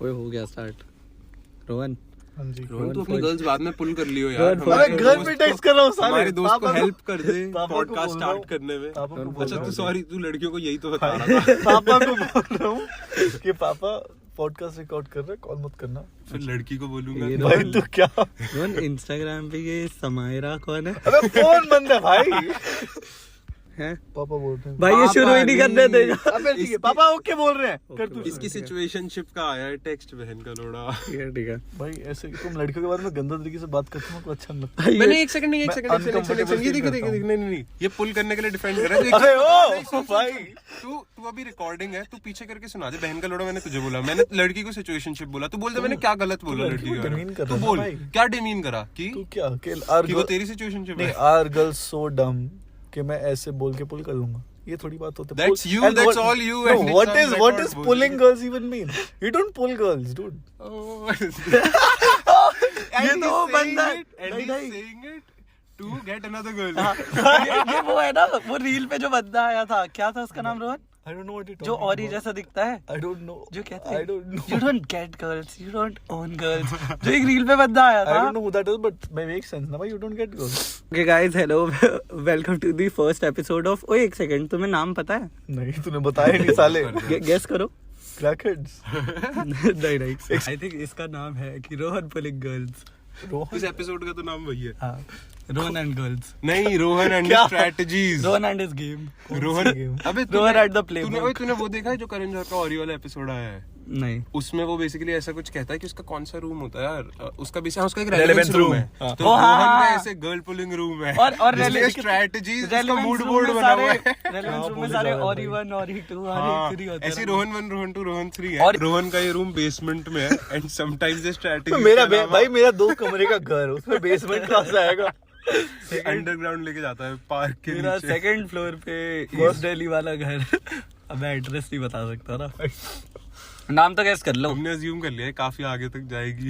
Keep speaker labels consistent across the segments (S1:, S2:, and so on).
S1: ओए हो गया स्टार्ट। रोहन
S2: रोहन तू अपनी गर्ल्स बाद में पुल कर लियो यार।
S3: अबे घर पे टेक्स्ट कर रहा हूँ साले।
S2: हमारे दोस्त को हेल्प कर दे
S3: पापा को
S2: पॉडकास्ट
S3: बोल रहा हूँ।
S2: स्टार्ट करने में।
S3: पापा को बोल
S2: अच्छा
S3: रहा
S2: तू
S3: हूँ।
S2: सॉरी तू लड़कियों को यही तो बता रहा था।
S3: पापा को बोल रहा हूँ कि पापा पॉडकास्ट रिकॉर्ड कर रहे हैं, कॉल मत करना।
S2: फिर लड़की को बोलूंगा
S1: ये
S3: भाई तू क्या?
S1: रोहन इंस्टाग्राम पे ये समायरा कौन है?
S3: अबे फोन बंद है भाई।
S1: हैं?
S3: पापा बोल रहे हैं।
S1: भाई ये शुरू ही नहीं करने देगा।
S3: अबे ठीक है, पापा ओके बोल रहे हैं। कर तू।
S2: इसकी सिचुएशनशिप का आया है टेक्स्ट बहन का लोड़ा।
S1: ठीक है
S3: भाई ऐसे तुम लड़कियों के बारे में गंदा तरीके से बात करते हो, तो अच्छा नहीं लगता।
S2: मैंने एक सेकंड
S3: मैं uncomfortable
S2: ये
S3: feel
S2: देख
S3: करता हूँ।
S2: नहीं ये पुल करने के लिए डिफेंड कर रहा है।
S3: अरे ओ
S2: नहीं, सुन,
S3: भाई
S2: तू अभी रिकॉर्डिंग है, तू पीछे करके सुना दे। बहन का लोड़ा मैंने तुझे बोला, मैंने लड़की को सिचुएशनशिप बोला। तू बोल दे मैंने क्या गलत बोला लड़की
S3: को demean कर
S2: का।
S3: रहा
S2: तू
S3: है
S2: बोल
S3: भाई।
S2: क्या डिमीन करा कि
S3: तू क्या
S2: कि वो तेरी सिचुएशनशिप
S3: नहीं
S2: है।
S3: आर गर्ल्स सो डम कि मैं ऐसे बोल के पुल कर लूंगा। ये थोड़ी बात होती है।
S2: That's you, that's all you, and it's
S3: What
S2: not
S3: is
S2: that
S3: what
S2: not
S3: is
S2: bullshit.
S3: pulling girls even mean? You don't pull girls, dude.
S2: Oh.
S1: ये तो वो बंदा है।
S2: And he's saying it to get another girl.
S1: ये वो है ना, वो रील पे जो बंदा आया था, क्या था उसका नाम Rohan?
S3: I don't know what you're
S1: जो
S3: talking
S1: औरी
S3: about.
S1: जैसा दिखता है,
S3: I don't know.
S1: जो कहता
S3: I
S1: है
S3: don't know.
S1: You don't get girls, you don't own girls. जो एक रील पे बंदा आया
S3: I
S1: था।
S3: don't know who that is, but it makes sense. Now you don't get girls.
S1: Okay guys, hello, welcome to the first episode of। ओए एक second, तुम्हें नाम पता है?
S3: नहीं तूने बताया नहीं साले.
S1: गेस करो।
S3: Crackheads.
S1: नहीं नहीं, आई थिंक इसका नाम है कि रोहन पुलिंग गर्ल्स।
S2: इस एपिसोड का तो नाम वही है।
S1: हाँ, रोहन एंड गर्ल्स।
S2: नहीं, Rohan and strategies.
S1: Rohan and his game.
S2: Rohan अबे
S1: रोहन एट द प्ले।
S2: तूने वो देखा है जो करण जौहर का ऑरी वाला एपिसोड आया है?
S1: नहीं,
S2: उसमें वो बेसिकली ऐसा कुछ कहता है कि उसका कौन सा रूम होता है यार, उसका भी उसका एक
S3: Relevance
S2: रेलेवेंस रूम
S3: room
S2: है।
S3: हाँ।
S2: तो
S1: हाँ,
S2: रोहन
S1: हाँ,
S2: का
S1: हाँ।
S2: ऐसे गर्ल पुलिंग रूम है
S1: और
S2: स्ट्रेटजीज इसका मूड बोर्ड बना हुआ है।
S1: रेलेवेंस रूम में सारे ऑरी 1 ऑरी 2 ऑरी 3 होते हैं।
S2: ऐसे रोहन 1 रोहन 2 रोहन 3 है। रोहन का ये रूम बेसमेंट में है एंड समटाइम्स ये स्ट्रेटजी
S3: भाई मेरा 2 कमरे का घर, उसमें बेसमेंट कहाँ से आएगा?
S2: अंडरग्राउंड लेके जाता है पार्क के
S1: मेरा
S2: नीचे।
S1: सेकंड फ्लोर पे ईस्ट दिल्ली वाला घर। अब मैं एड्रेस नहीं बता सकता ना, नाम तो गैस कर लो।
S2: हमने अज्यूम कर लिया है काफी आगे तक जाएगी।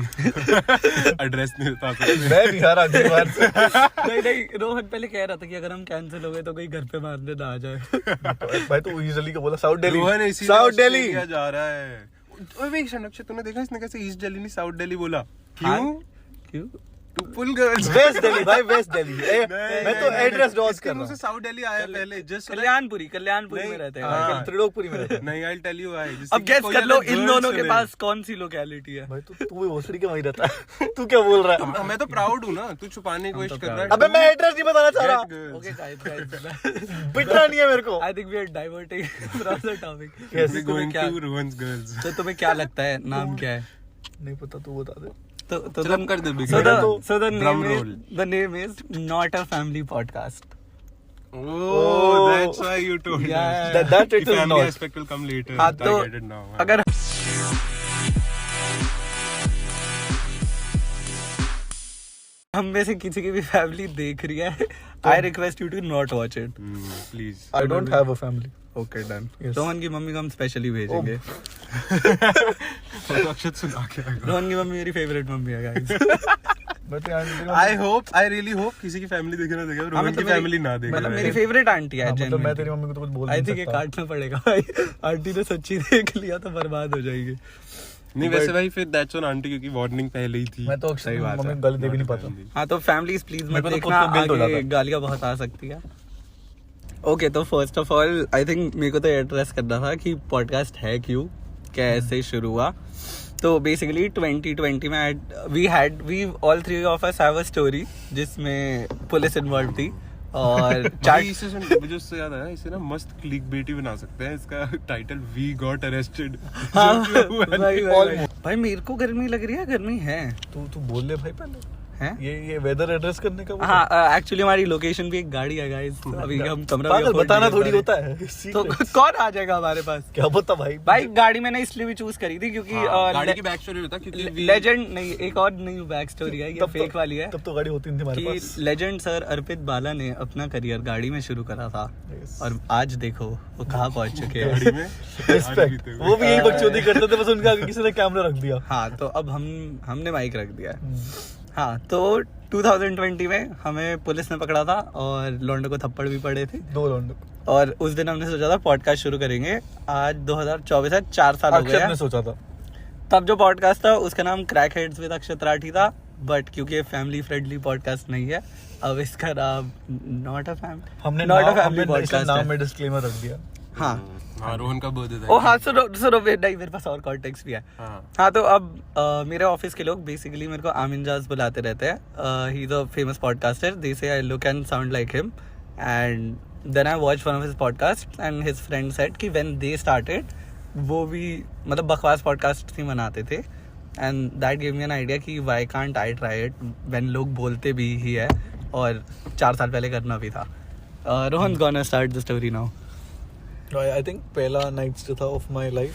S2: एड्रेस नहीं बता सकते।
S3: मैं बिहार अगली बार से।
S1: नहीं, रोहन पहले कह रहा था कि अगर हम कैंसिल हो गए तो कोई घर पे मारने ना आ जाए।
S3: भाई तू ईस्ट दिल्ली का बोला, साउथ दिल्ली।
S2: रोहन
S3: साउथ दिल्ली
S2: जा रहा है। ओए एक क्षण, तूने देखा इसने कैसे ईस्ट दिल्ली नहीं साउथ दिल्ली बोला?
S1: हाँ? क्यों?
S2: To pull girls.
S3: West Delhi भाई, वेस्ट दिल्ली। मैं तो एड्रेस डॉज कर रहा हूँ।
S2: साउथ दिल्ली आया पहले जस्ट
S1: कल्याणपुरी में रहते हैं।
S3: त्रिलोकपुरी में रहता है।
S2: नहीं, I'll tell you why।
S1: अब गेस कर लो इन दोनों के पास कौन सी लोकेलिटी है।
S3: भाई तू भी भोसड़ी के वहीं रहता है। तू क्या बोल रहा है?
S2: मैं तो प्राउड हूँ ना, तू छुपाने की कोशिश कर रहा है।
S3: अबे मैं एड्रेस नहीं बताना चाह रहा।
S1: ओके गाइस,
S3: पिटना नहीं है मेरे को।
S1: I think we are diverting from the topic.
S2: We're going to Rohan's girls।
S1: तो तुम्हें क्या लगता है नाम क्या है?
S3: नहीं पता, तू बता दे।
S1: तो
S2: चल अब कर दे big
S1: so
S2: man।
S1: the name is not a family podcast।
S2: Oh, that's why you told us।
S1: Yeah,
S3: that
S2: The
S3: it is
S2: family
S3: not।
S2: aspect will come later।
S1: हाँ,
S2: I
S1: तो
S2: get it now।
S1: अगर हम में से किसी की भी family देख रही है, I request you to not watch it
S2: please.
S3: I don't have a family।
S1: Okay done.
S3: Yes।
S1: Rohan की मम्मी को हम स्पेशली भेजेंगे।
S2: तो अक्षत सुना के
S1: रोहन की मम्मी मेरी फेवरेट मम्मी है गाइस।
S2: आई रियली होप किसी की फैमिली देखे ना देखे, रोहन की फैमिली ना देखे।
S1: मतलब मेरी फेवरेट आंटी है।
S3: मतलब मैं तेरी मम्मी को तो कुछ बोल
S1: आई
S3: नहीं
S1: थिंक ये
S3: सकता।
S1: काटना पड़ेगा भाई। आंटी ने सच्ची देख लिया तो बर्बाद हो जाएगी।
S2: नहीं वैसे भाई फिर दैट्स ऑन आंटी, क्योंकि वार्निंग पहले ही थी।
S3: मैं तो
S1: सही बात
S3: मम्मी
S1: है।
S3: को गाली दे भी नहीं पाता।
S1: हाँ तो फैमिलीज प्लीज मत
S3: मेरे को तो
S1: देखना,
S3: खुद को guilt हो
S1: आगे
S3: जाता है।
S1: गालियाँ बहुत आ सकती है। ओके तो first of all I think मेरे को तो एड्रेस करना था कि पॉडकास्ट है क्यों, कैसे शुरू हुआ। तो बेसिकली 2020 में we all three of us have a story जिसमें पुलिस इन्वॉल्व थी और
S2: भाई इसे सुन, मुझे उससे याद आया, इसे ना मस्त क्लिकबेटी बना सकते हैं। इसका टाइटल वी गॉट अरेस्टेड।
S1: भाई मेरे को गर्मी लग रही है, गर्मी है।
S3: तू बोल ले भाई पहले।
S1: हैं?
S3: ये वेदर एड्रेस करने का वो
S1: हाँ एक्चुअली हमारी लोकेशन भी एक गाड़ी है गाइस, अभी हम कमरा भी
S3: पागल
S1: afford
S3: बताना
S1: नहीं कर
S3: थोड़ी
S1: पा
S3: होता
S1: रहे।
S3: है।
S1: तो कौन आ जाएगा हमारे पास?
S3: क्या पता भाई।
S1: भाई गाड़ी मैंने इसलिए भी चूज करी थी क्योंकि
S2: गाड़ी की बैक स्टोरी बता, क्योंकि
S1: लेजेंड नहीं, एक और नई बैक स्टोरी है, ये फेक वाली है।
S3: तब तो गाड़ी होती नहीं थी हमारे
S1: कि
S3: पास।
S1: लेजेंड सर अर्पित बाला ने अपना करियर गाड़ी में शुरू करा था
S3: Yes।
S1: और आज देखो वो कहाँ पहुंच चुके हैं।
S2: गाड़ी में
S3: Respect। वो भी यही बकचोदी करते थे, बस उनका आगे किसी ने कैमरा रख दिया।
S1: हाँ तो अब हमने माइक रख दिया है। हाँ तो 2020 में हमें पुलिस ने पकड़ा था और लौंडे को थप्पड़ भी पड़े थे
S3: 2 राउंड।
S1: और उस दिन हमने सोचा था पॉडकास्ट शुरू करेंगे। आज 2024 है, 4 साल हो गए
S3: अक्षत
S1: हैं।
S3: ने सोचा था।
S1: तब जो पॉडकास्ट था उसका नाम क्रैक हेड्स विद अक्षत राठी था, बट क्योंकि ये फैमिली फ्रेंडली पॉडकास्ट नहीं है, अब इसका नाम नॉट अ
S3: हमने
S1: फैमिली
S3: नाम
S1: पॉडकास्ट
S3: में डिस्क्लेमर रख दिया।
S1: हाँ
S2: रोहन का बर्थडे था।
S1: ओ हाँ, सुनो नहीं, मेरे पास और कॉन्टेक्स्ट भी है। हाँ तो अब मेरे ऑफिस के लोग बेसिकली मेरे को आमिन जाज बुलाते रहते हैं। He is a famous podcaster, they say I look and sound like him, and then I watch one of his podcast and his friend said कि व्हेन दे स्टार्टेड वो भी मतलब बकवास पॉडकास्ट ही बनाते थे, and that give me an idea कि why can't I try it when लोग बोलते भी ही है और 4 साल पहले करना भी था। Rohan gonna start the story now.
S3: I think पहला नाइट था of my life,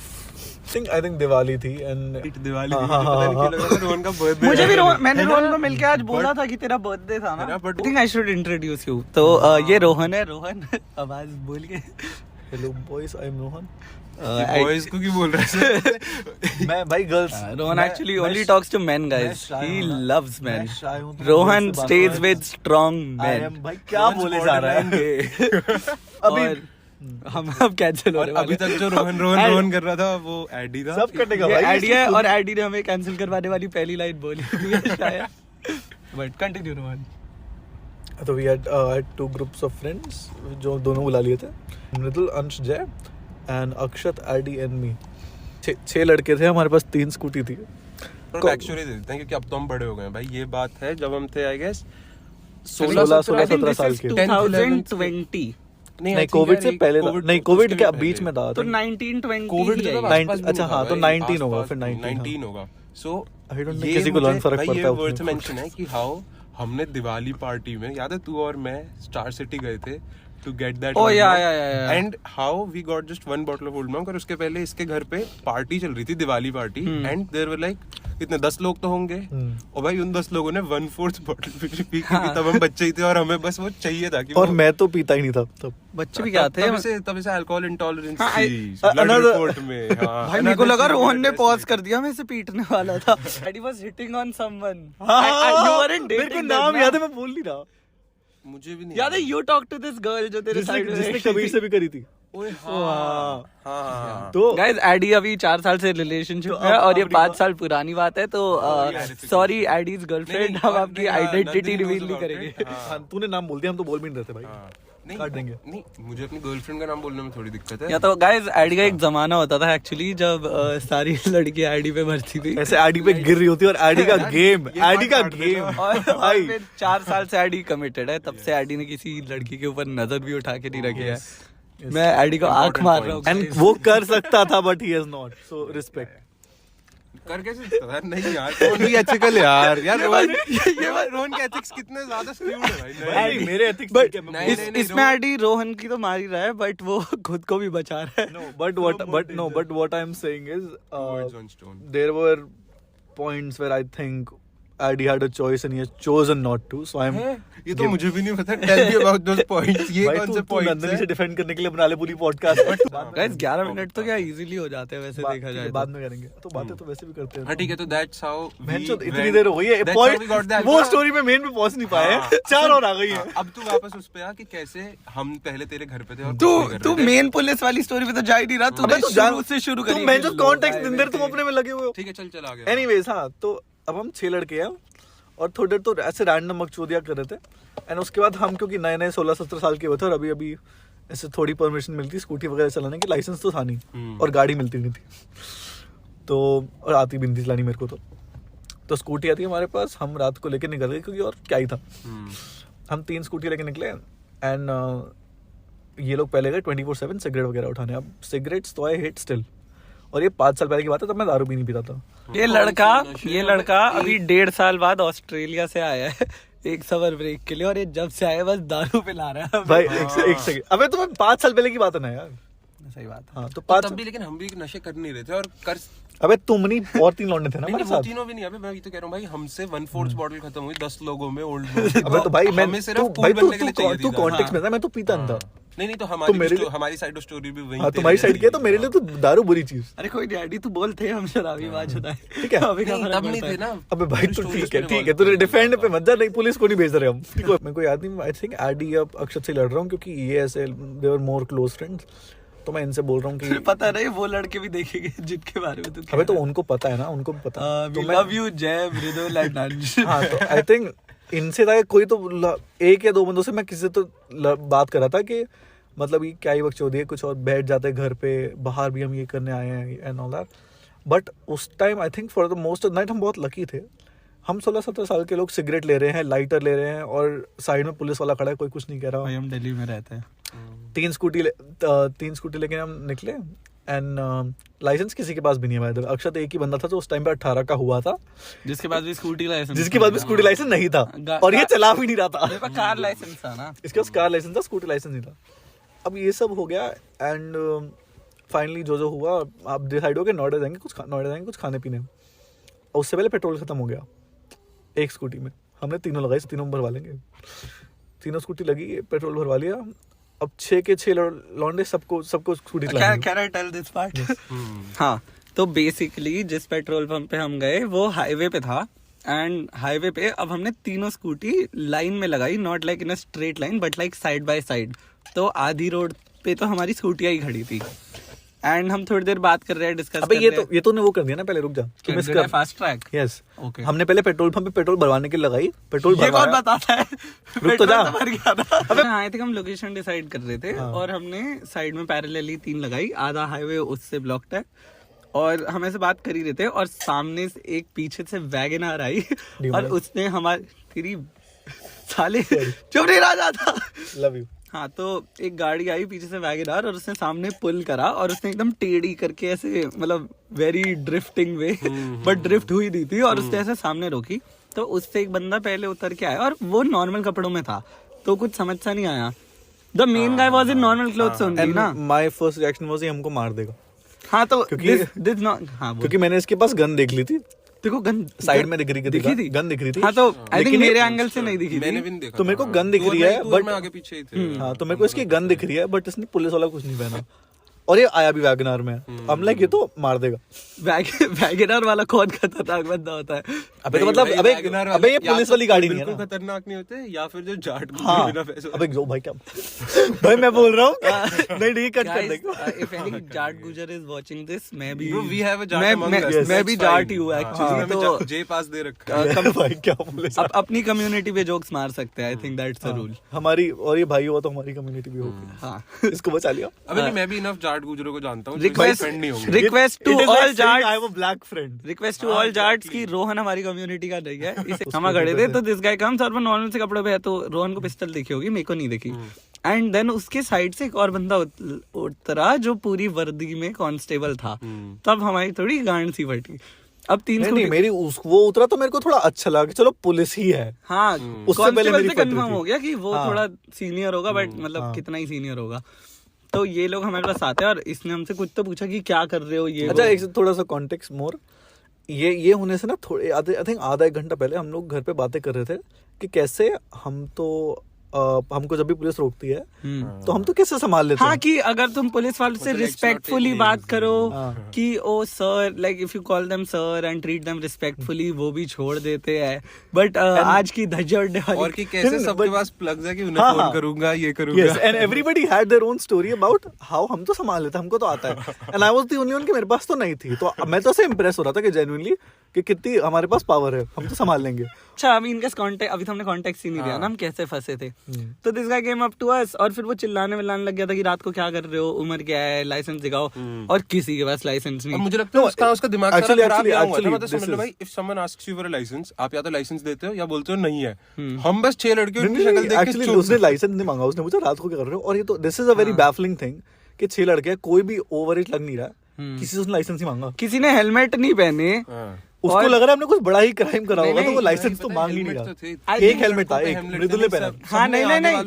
S3: I think Diwali थी एंड
S2: दिवाली
S3: हाँ, हाँ, हाँ,
S2: रोहन का बर्थडे।
S1: मुझे भी मैंने रोहन को मिलके आज बोला था कि तेरा बर्थडे था ना। I think I should introduce you. तो ये रोहन है। रोहन आवाज बोल के।
S3: Hello boys, I am Rohan.
S2: Boys को क्यों बोल रहे हैं?
S3: मैं भाई girls.
S1: Rohan actually only talks to men guys, he loves
S3: मैं
S1: मेन।
S3: shy हूँ, तो
S1: रोहन
S3: मैं
S1: stage with strong
S3: I
S1: men.
S3: Am भाई क्या बोले जा रहा है
S1: अभी हम अब कैंसिल हो रहे
S2: अभी तक जो रोहन कर रहा था वो एडी था।
S3: सब कटेगा
S1: ये
S3: भाई।
S1: एडी है, और एडी ने हमें कैंसिल करवाने वाली पहली लाइन बोली हुई है शायद। But continue Rohan.
S3: तो we had two groups of friends जो दोनों बुला लिए थे, Mridul, Ansh, Jay and Akshat, Eddie and me. 6 लड़के थे, हमारे पास 3 स्कूटी थी।
S2: पर एक्चुअली दे देते हैं क्योंकि अब तो हम बड़े हो गए हैं भाई। ये बात है जब हम थे आई गेस
S3: 16-17 साल के।
S1: 2020
S3: नहीं कोविड से पहले था। नहीं कोविड के बीच में था।
S1: तो 1920
S2: कोविड
S1: ही
S2: के
S1: है।
S2: तो आसपास भी
S3: अच्छा
S2: नहीं
S3: हाँ,
S2: था
S3: तो
S2: भाई,
S3: 19 होगा,
S2: आसपास
S3: फिर
S2: 19 होगा। सो
S3: I don't know, किसी को लर्न फर्क पड़ता है
S2: ये
S3: उसमें।
S2: वर्थ मेंशन है कि हाउ हमने दिवाली पार्टी में, याद है तू और मैं स्टार सिटी गए थे to get that.
S1: Oh, yeah.
S2: And how we got just 1 bottle of Old Monk, और उसके पहले इसके घर पे पार्टी चल रही थी, Diwali party, and there were like कितने 10 लोग तो होंगे, और भाई उन 10 लोगों ने 1/4 बॉटल पी की थी। तब हम बच्चे ही थे और हमें बस वो चाहिए था कि
S3: और मैं तो पीता ही नहीं था तब।
S1: बच्चे भी क्या थे?
S2: तब से अल्कोहल इंटॉलरेंस
S1: हाँ,
S2: थी ब्लड रिपोर्ट में। हाँ,
S1: भाई मेरे को लगा रोहन ने पॉज कर दिया, मैं इसे पीटने वाला था। He was hitting on someone. You weren't
S3: मेरे को
S1: dating
S3: नाम
S1: them,
S3: याद
S1: ना?
S3: है, मैं बोल नहीं रहा।
S2: मुझे भी नहीं
S1: याद है you talked to this girl जो तेरे साइड में
S3: जिसने कबीर से भी करी थी।
S2: ओए हाँ हाँ।
S3: तो
S1: गाइस एडी अभी 4 साल से रिलेशनशिप में है और ये 5 साल पुरानी बात है। तो सॉरी एडीज गर्लफ्रेंड, हम आपकी आइडेंटिटी रिवील नहीं करेंगे।
S3: हाँ, तूने नाम बोल दिया, हम तो बोल भी नहीं रहे थे भाई। काट देंगे।
S2: नहीं, मुझे अपनी गर्लफ्रेंड का नाम बोलने में थोड़ी दिक्कत है।
S1: या तो गाइस एडी का एक जमाना होता था एक्चुअली जब सारी लड़कियां एडी पे मरती थी
S3: ऐसे आईडी पे गिर रही होती है और आईडी का गेम, आईडी का गेम
S1: और
S3: भाई।
S1: फिर 4 साल से एडी कमिटेड है, तब से एडी ने किसी लड़की के ऊपर नजर भी उठा के नहीं रखी है। मैं एडी को आंख मार रहा हूँ
S3: एंड वो कर सकता था but he has not, so respect.
S2: कर कैसे सकता है? नहीं यार, ओनली एथिकल यार रोहन के एथिक्स कितने ज्यादा स्क्यूड है भाई।
S3: नहीं, मेरे एथिक्स
S1: बट
S3: ठीक है, मैं
S2: नहीं,
S1: इसमें एडी रोहन की तो मार ही रहा है, बट वो खुद को भी बचा रहा है।
S3: No, but what I'm saying is,
S2: Words on stone.
S3: there were points where I think Adi had a choice and he has chosen not to. So I'm.
S2: ये तो मुझे भी नहीं पता। Tell me about those points. ये
S3: भाई
S2: कौन से
S3: तू
S2: पॉइंट्स
S3: नंदनी से
S2: हैं?
S3: डिफेंड करने के लिए बना ले पूरी पॉडकास्ट।
S1: गाइस 11 मिनट तो क्या इजीली हो जाते हैं वैसे देखा जाए
S3: बाद में करेंगे। तो बातें तो वैसे भी करते हैं।
S2: हाँ ठीक है, तो दैट्स हाउ
S3: इतनी देर हो गई है, पॉइंट वो स्टोरी में मेन पे पहुंच नहीं पाए, 4 और आ गई है।
S2: अब तू वापस उस पे आ कि कैसे हम पहले तेरे घर पे थे और
S1: तू मेन पुलिस वाली स्टोरी पे तो जा ही नहीं रहा।
S3: अबे
S1: तू
S3: तो जान
S1: शुरू से शुरू
S3: तुम
S1: करी।
S3: मैं जो कॉन्टेक्स्ट दिन देर तुम अपने में लगे हुए हो।
S2: ठीक है, चल आ गया।
S3: एनीवेज हाँ, तो अब हम 6 लड़के हैं और थोड़ी देर तो ऐसे रैंडम मकचूदिया कर रहे थे। एंड उसके बाद हम क्योंकि नए 16-17 साल के हुए थे और अभी ऐसे थोड़ी परमिशन मिलती स्कूटी वगैरह चलाने की, लाइसेंस तो था नहीं और गाड़ी मिलती नहीं थी, तो और आती भी नहीं थी चलानी मेरे को। तो स्कूटी आती है हमारे पास, हम रात को लेके निकल गए क्योंकि और क्या ही था। हम 3 स्कूटी लेके निकले एंड ये लोग पहले गए 24/7 सिगरेट वगैरह उठाने। अब सिगरेट्स तो आई हेट स्टिल, और ये 5 साल पहले की बात है, तब मैं दारू भी नहीं पीता था।
S1: ये लड़का अभी 1.5 साल बाद ऑस्ट्रेलिया से आया है एक समर ब्रेक के लिए, और ये जब से आया बस दारू पिला रहा है
S3: भाई एक सेकंड, अबे तो 5 साल पहले की बात है ना यार।
S1: सही बात है।
S3: हाँ तो
S2: तब
S3: 5
S2: भी लेकिन हम भी नशे कर नहीं रहे थे और कर
S3: अबे तुम नहीं और 3 लौंडे थे ना हमारे
S2: वो
S3: साथ।
S2: तीनों भी नहीं। अबे मैं ये तो कह रहा हूँ भाई, हमसे 1/4 बॉटल खत्म हुई 10 लोगों में ओल्ड।
S3: अबे तो भाई मैं
S2: हमें सिर्फ कूल बनने के लिए चाहिए
S3: तू
S2: थी।
S3: कॉन्टेक्स्ट में था, मैं तो पीता नहीं था।
S2: नहीं तो
S3: मेरे लिए-
S2: हमारी साइड ऑफ स्टोरी भी वही।
S3: हाँ तुम्हारी साइड की है, तो मेरे लिए तो दारू बुरी चीज।
S1: अरे कोई नहीं आईडी, तू बोलते हम शराबी बात होता है।
S3: ठीक है
S1: अभी क्या फर्क
S2: तब नहीं
S1: पड़ता
S2: थे
S1: है?
S2: ना।
S3: अबे भाई तो ठीक है तू डिफेंड पे मत जा, नहीं पुलिस को नहीं भेज रहे हम। मेरे को याद नहीं, आई थिंक एडी अब अक्षत से लड़ रहा हूँ क्योंकि ये ऐसे दे वर मोर क्लोज फ्रेंड्स। तो मैं इनसे बोल रहा हूँ कि
S1: पता नहीं वो लड़के भी देखेंगे जिनके बारे में तू
S3: अबे तो उनको पता है ना, उनको भी पता है।
S1: वी लव यू जय मृदुल एंड अंश।
S3: हाँ तो आई थिंक इनसे था कोई तो एक या दो बंदों से मैं किसी से तो बात कर रहा था कि मतलब ये क्या ही बकचोदी है, कुछ और बैठ जाते हैं घर पे, बाहर भी हम ये करने आए हैं एंड ऑल दैट। बट उस time I think for the most of night हम बहुत लकी थे। हम 16-17 साल के लोग सिगरेट ले रहे हैं, लाइटर ले रहे हैं और साइड में पुलिस वाला खड़ा है, कोई कुछ नहीं कह रहा।
S1: भाई हम दिल्ली में रहते हैं।
S3: 3 स्कूटी लेके हम निकले एंड लाइसेंस किसी के पास भी नहीं है भाई। अक्षत एक ही बंदा था जो उस टाइम पे 18 का हुआ था,
S1: जिसके पास भी स्कूटी लाइसेंस
S3: नहीं था और ये चला भी नहीं रहा था।
S1: मेरे पास कार लाइसेंस था ना,
S3: इसके पास कार लाइसेंस था, स्कूटी लाइसेंस नहीं था। अब ये सब हो गया एंड फाइनली जो हुआ, आप डिसाइड हो गया नोएडा जाएंगे कुछ खाने पीने। और उससे पहले पेट्रोल खत्म हो गया एक स्कूटी में। हमने तीनों लगाई, तीनों भरवा लेंगे। तीनों स्कूटी लगी, पेट्रोल भरवा लिया। अब 6 के 6 लौंडे सबको scooty
S1: can I tell this part? हाँ, तो बेसिकली जिस पेट्रोल पंप पे हम गए वो हाईवे पे था एंड हाईवे पे अब हमने तीनों स्कूटी लाइन में लगाई, not like in a straight line but like side by side. तो आधी रोड पे तो हमारी स्कूटियां ही खड़ी थी एंड हम थोड़ी देर बात कर रहे हैं, डिस्कस कर रहे हैं।
S3: ये तूने वो कर दिया ना, पहले रुक जा।
S1: Fast track.
S3: Yes,
S1: okay.
S3: हमने पहले पेट्रोल पंप पे पेट्रोल भरवाने के लिए लगाई, पेट्रोल
S1: ये कौन बताता है?
S3: रुक तो जा।
S1: भर गया था। अबे आई थिंक हम लोकेशन डिसाइड कर रहे थे और हमने साइड में पैरेलली 3 लगाई, आधा हाईवे उससे ब्लॉक्ड है और हम ऐसे बात कर ही रहे थे और सामने से एक पीछे से वैगन आर आई और उसने हमारी तेरी साले चुप नहीं रहा जाता।
S3: Love you.
S1: हाँ, तो एक गाड़ी आई पीछे से वैगनार और उसने सामने पुल करा और उसने एकदम टेढ़ी करके ऐसे मतलब very drifting way but drift हुई दी थी और उसने ऐसे सामने रोकी। तो उससे एक बंदा पहले उतर के आया और वो नॉर्मल कपड़ों में था तो कुछ समझ सा नहीं आया। The main guy was in normal clothes only ना।
S3: माय फर्स्ट रिएक्शन वाज ये हमको मार देगा।
S1: हाँ, तो
S3: क्योंकि मैंने इसके पास गन देख ली थी।
S1: देखो गन
S3: साइड में दिख रही थी, गन दिख रही थी।
S1: हाँ, तो आई थिंक मेरे एंगल से नहीं दिखी
S2: मैंने
S1: थी।
S2: भी नहीं देखा।
S3: तो मेरे को गन दिख रही है बट
S2: मैं आगे पीछे ही थे।
S3: हाँ, तो मेरे को इसकी गन दिख रही है बट इसने पुलिस वाला कुछ नहीं पहना और ये आया भी वैगनार में। हम लाइक ये तो मार देगा।
S1: वैगनार वाला कौन खतरनाक बंदा होता है?
S3: अबे तो मतलब अबे ये पुलिस वाली गाड़ी नहीं है ना।
S2: खतरनाक नहीं होते या फिर जो जाट
S3: हाँ, अबे जो भाई क्या भाई मैं बोल रहा हूँ नहीं कट कर देगा।
S1: If any जाट गुजर is watching this, मैं भी
S2: we have a Jat among us.
S1: मैं भी जाट ही हूँ एक्चुअली।
S2: तो जे पास दे रखा है।
S3: भाई क्या बोले,
S1: अब अपनी कम्युनिटी पे जोक्स मार सकते हैं। I think that's the rule.
S3: हमारी और ये भाई हुआ तो हमारी कम्युनिटी भी होगी।
S1: हाँ,
S3: इसको बचा लिया।
S2: अबे नहीं, मैं भी इनफ जाट गुजरों को जानता हूँ।
S1: Request to all Jat,
S3: I have a black friend.
S1: Request to all Jats की रोहन हमारी कम्युनिटी का नहीं है। इसे हम खड़े थे तो दिस गाय कम्स और वो नॉर्मल से कपड़ों पे है तो रोहन को पिस्टल दिखी होगी, मेरे को नहीं दिखी। एंड देन उसके साइड से एक और बंदा उतरा जो पूरी वर्दी में कांस्टेबल था। तब हमारी थोड़ी गांड सी फटी। अब 3
S3: नहीं मेरी वो उतरा तो मेरे को थोड़ा अच्छा लगा कि चलो पुलिस ही है।
S1: हाँ,
S3: उससे पहले मेरी
S1: कंफर्म हो गया कि वो थोड़ा सीनियर होगा बट मतलब कितना ही सीनियर होगा। तो ये लोग हमारे पास आते हैं और इसने हमसे कुछ तो पूछा कि क्या कर रहे हो ये।
S3: अच्छा, एक थोड़ा सा कॉन्टेक्स्ट मोर, ये होने से ना थोड़े आई थिंक आधा 1 घंटा पहले हम लोग घर पे बातें कर रहे थे कि कैसे हम तो हमको जब भी पुलिस रोकती है तो हम तो कैसे संभाल लेते हैं।
S1: हाँ, कि अगर तुम पुलिस वालों से रिस्पेक्टफुली बात करो कि ओ sir, like if you call them sir and treat them respectfully, वो भी छोड़ देते हैं। बट आज की धज्जे
S2: और कि कैसे सबके पास प्लग्स है कि उन्हें फोन करूंगा, ये करूंगा।
S3: Yes, and everybody had their own story about how हम तो संभाल लेते, हमको तो आता है। And I was the only one कि मेरे पास तो नहीं थी। तो मैं तो ऐसे इम्प्रेस हो रहा था कि जेन्युइनली कि कितनी हमारे पास पावर है, हम तो संभाल लेंगे।
S1: अच्छा, अभी इनका कॉन्टेक्ट, अभी तो हमने कॉन्टेक्ट ही नहीं दिया ना हम कैसे फंसे थे। तो this guy came up to us और फिर वो चिल्लाने विल्लाने लग गया था कि रात को क्या कर रहे हो, उम्र क्या है, लाइसेंस दिखाओ। और किसी के पास लाइसेंस नहीं।
S2: मुझे लगता है उसका दिमाग खराब हुआ था। मतलब समझ लो भाई, if someone asks you for a licence, आप या तो लाइसेंस देते हो या बोलते हो नहीं है। हम बस 6 लड़के उनकी शक्ल देख के चुप।
S3: उसने लाइसेंस नहीं मांगा, उसने पूछा रात को क्या कर रहे हो। और ये तो this is a very baffling thing कि 6 लड़के, कोई भी ओवर एज लग नहीं रहा, किसी से उसने लाइसेंस नहीं मांगा,
S1: किसी ने हेलमेट नहीं पहने।
S3: उसको लग रहा है हमने कुछ बड़ा ही क्राइम करा होगा तो वो लाइसेंस तो मांग ही नहीं रहा। एक हेलमेट था, एक मृदुल ने पहना।
S1: हाँ, नहीं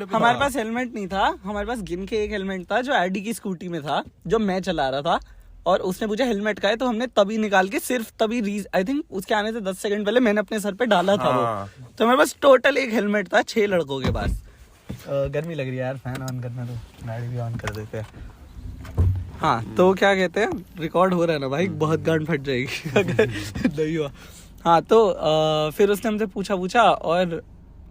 S1: हमारे पास हेलमेट नहीं था। हमारे पास गिन के एक हेलमेट था जो एडी की स्कूटी में था, जो मैं चला रहा था। और उसने पूछा हेलमेट का है तो हमने तभी निकाल के सिर्फ तभी आई थिंक उसके आने से 10 सेकंड पहले मैंने अपने सर पे डाला था वो। तो हमारे पास टोटल एक हेलमेट था 6 लड़कों के पास। गर्मी लग रही है यार, फैन ऑन करना, तो गाड़ी भी ऑन कर देते हैं। हाँ, तो क्या कहते हैं, रिकॉर्ड हो रहा है ना भाई, बहुत गांड फट जाएगी अगर नहीं हुआ। हाँ, तो फिर उसने हमसे पूछा और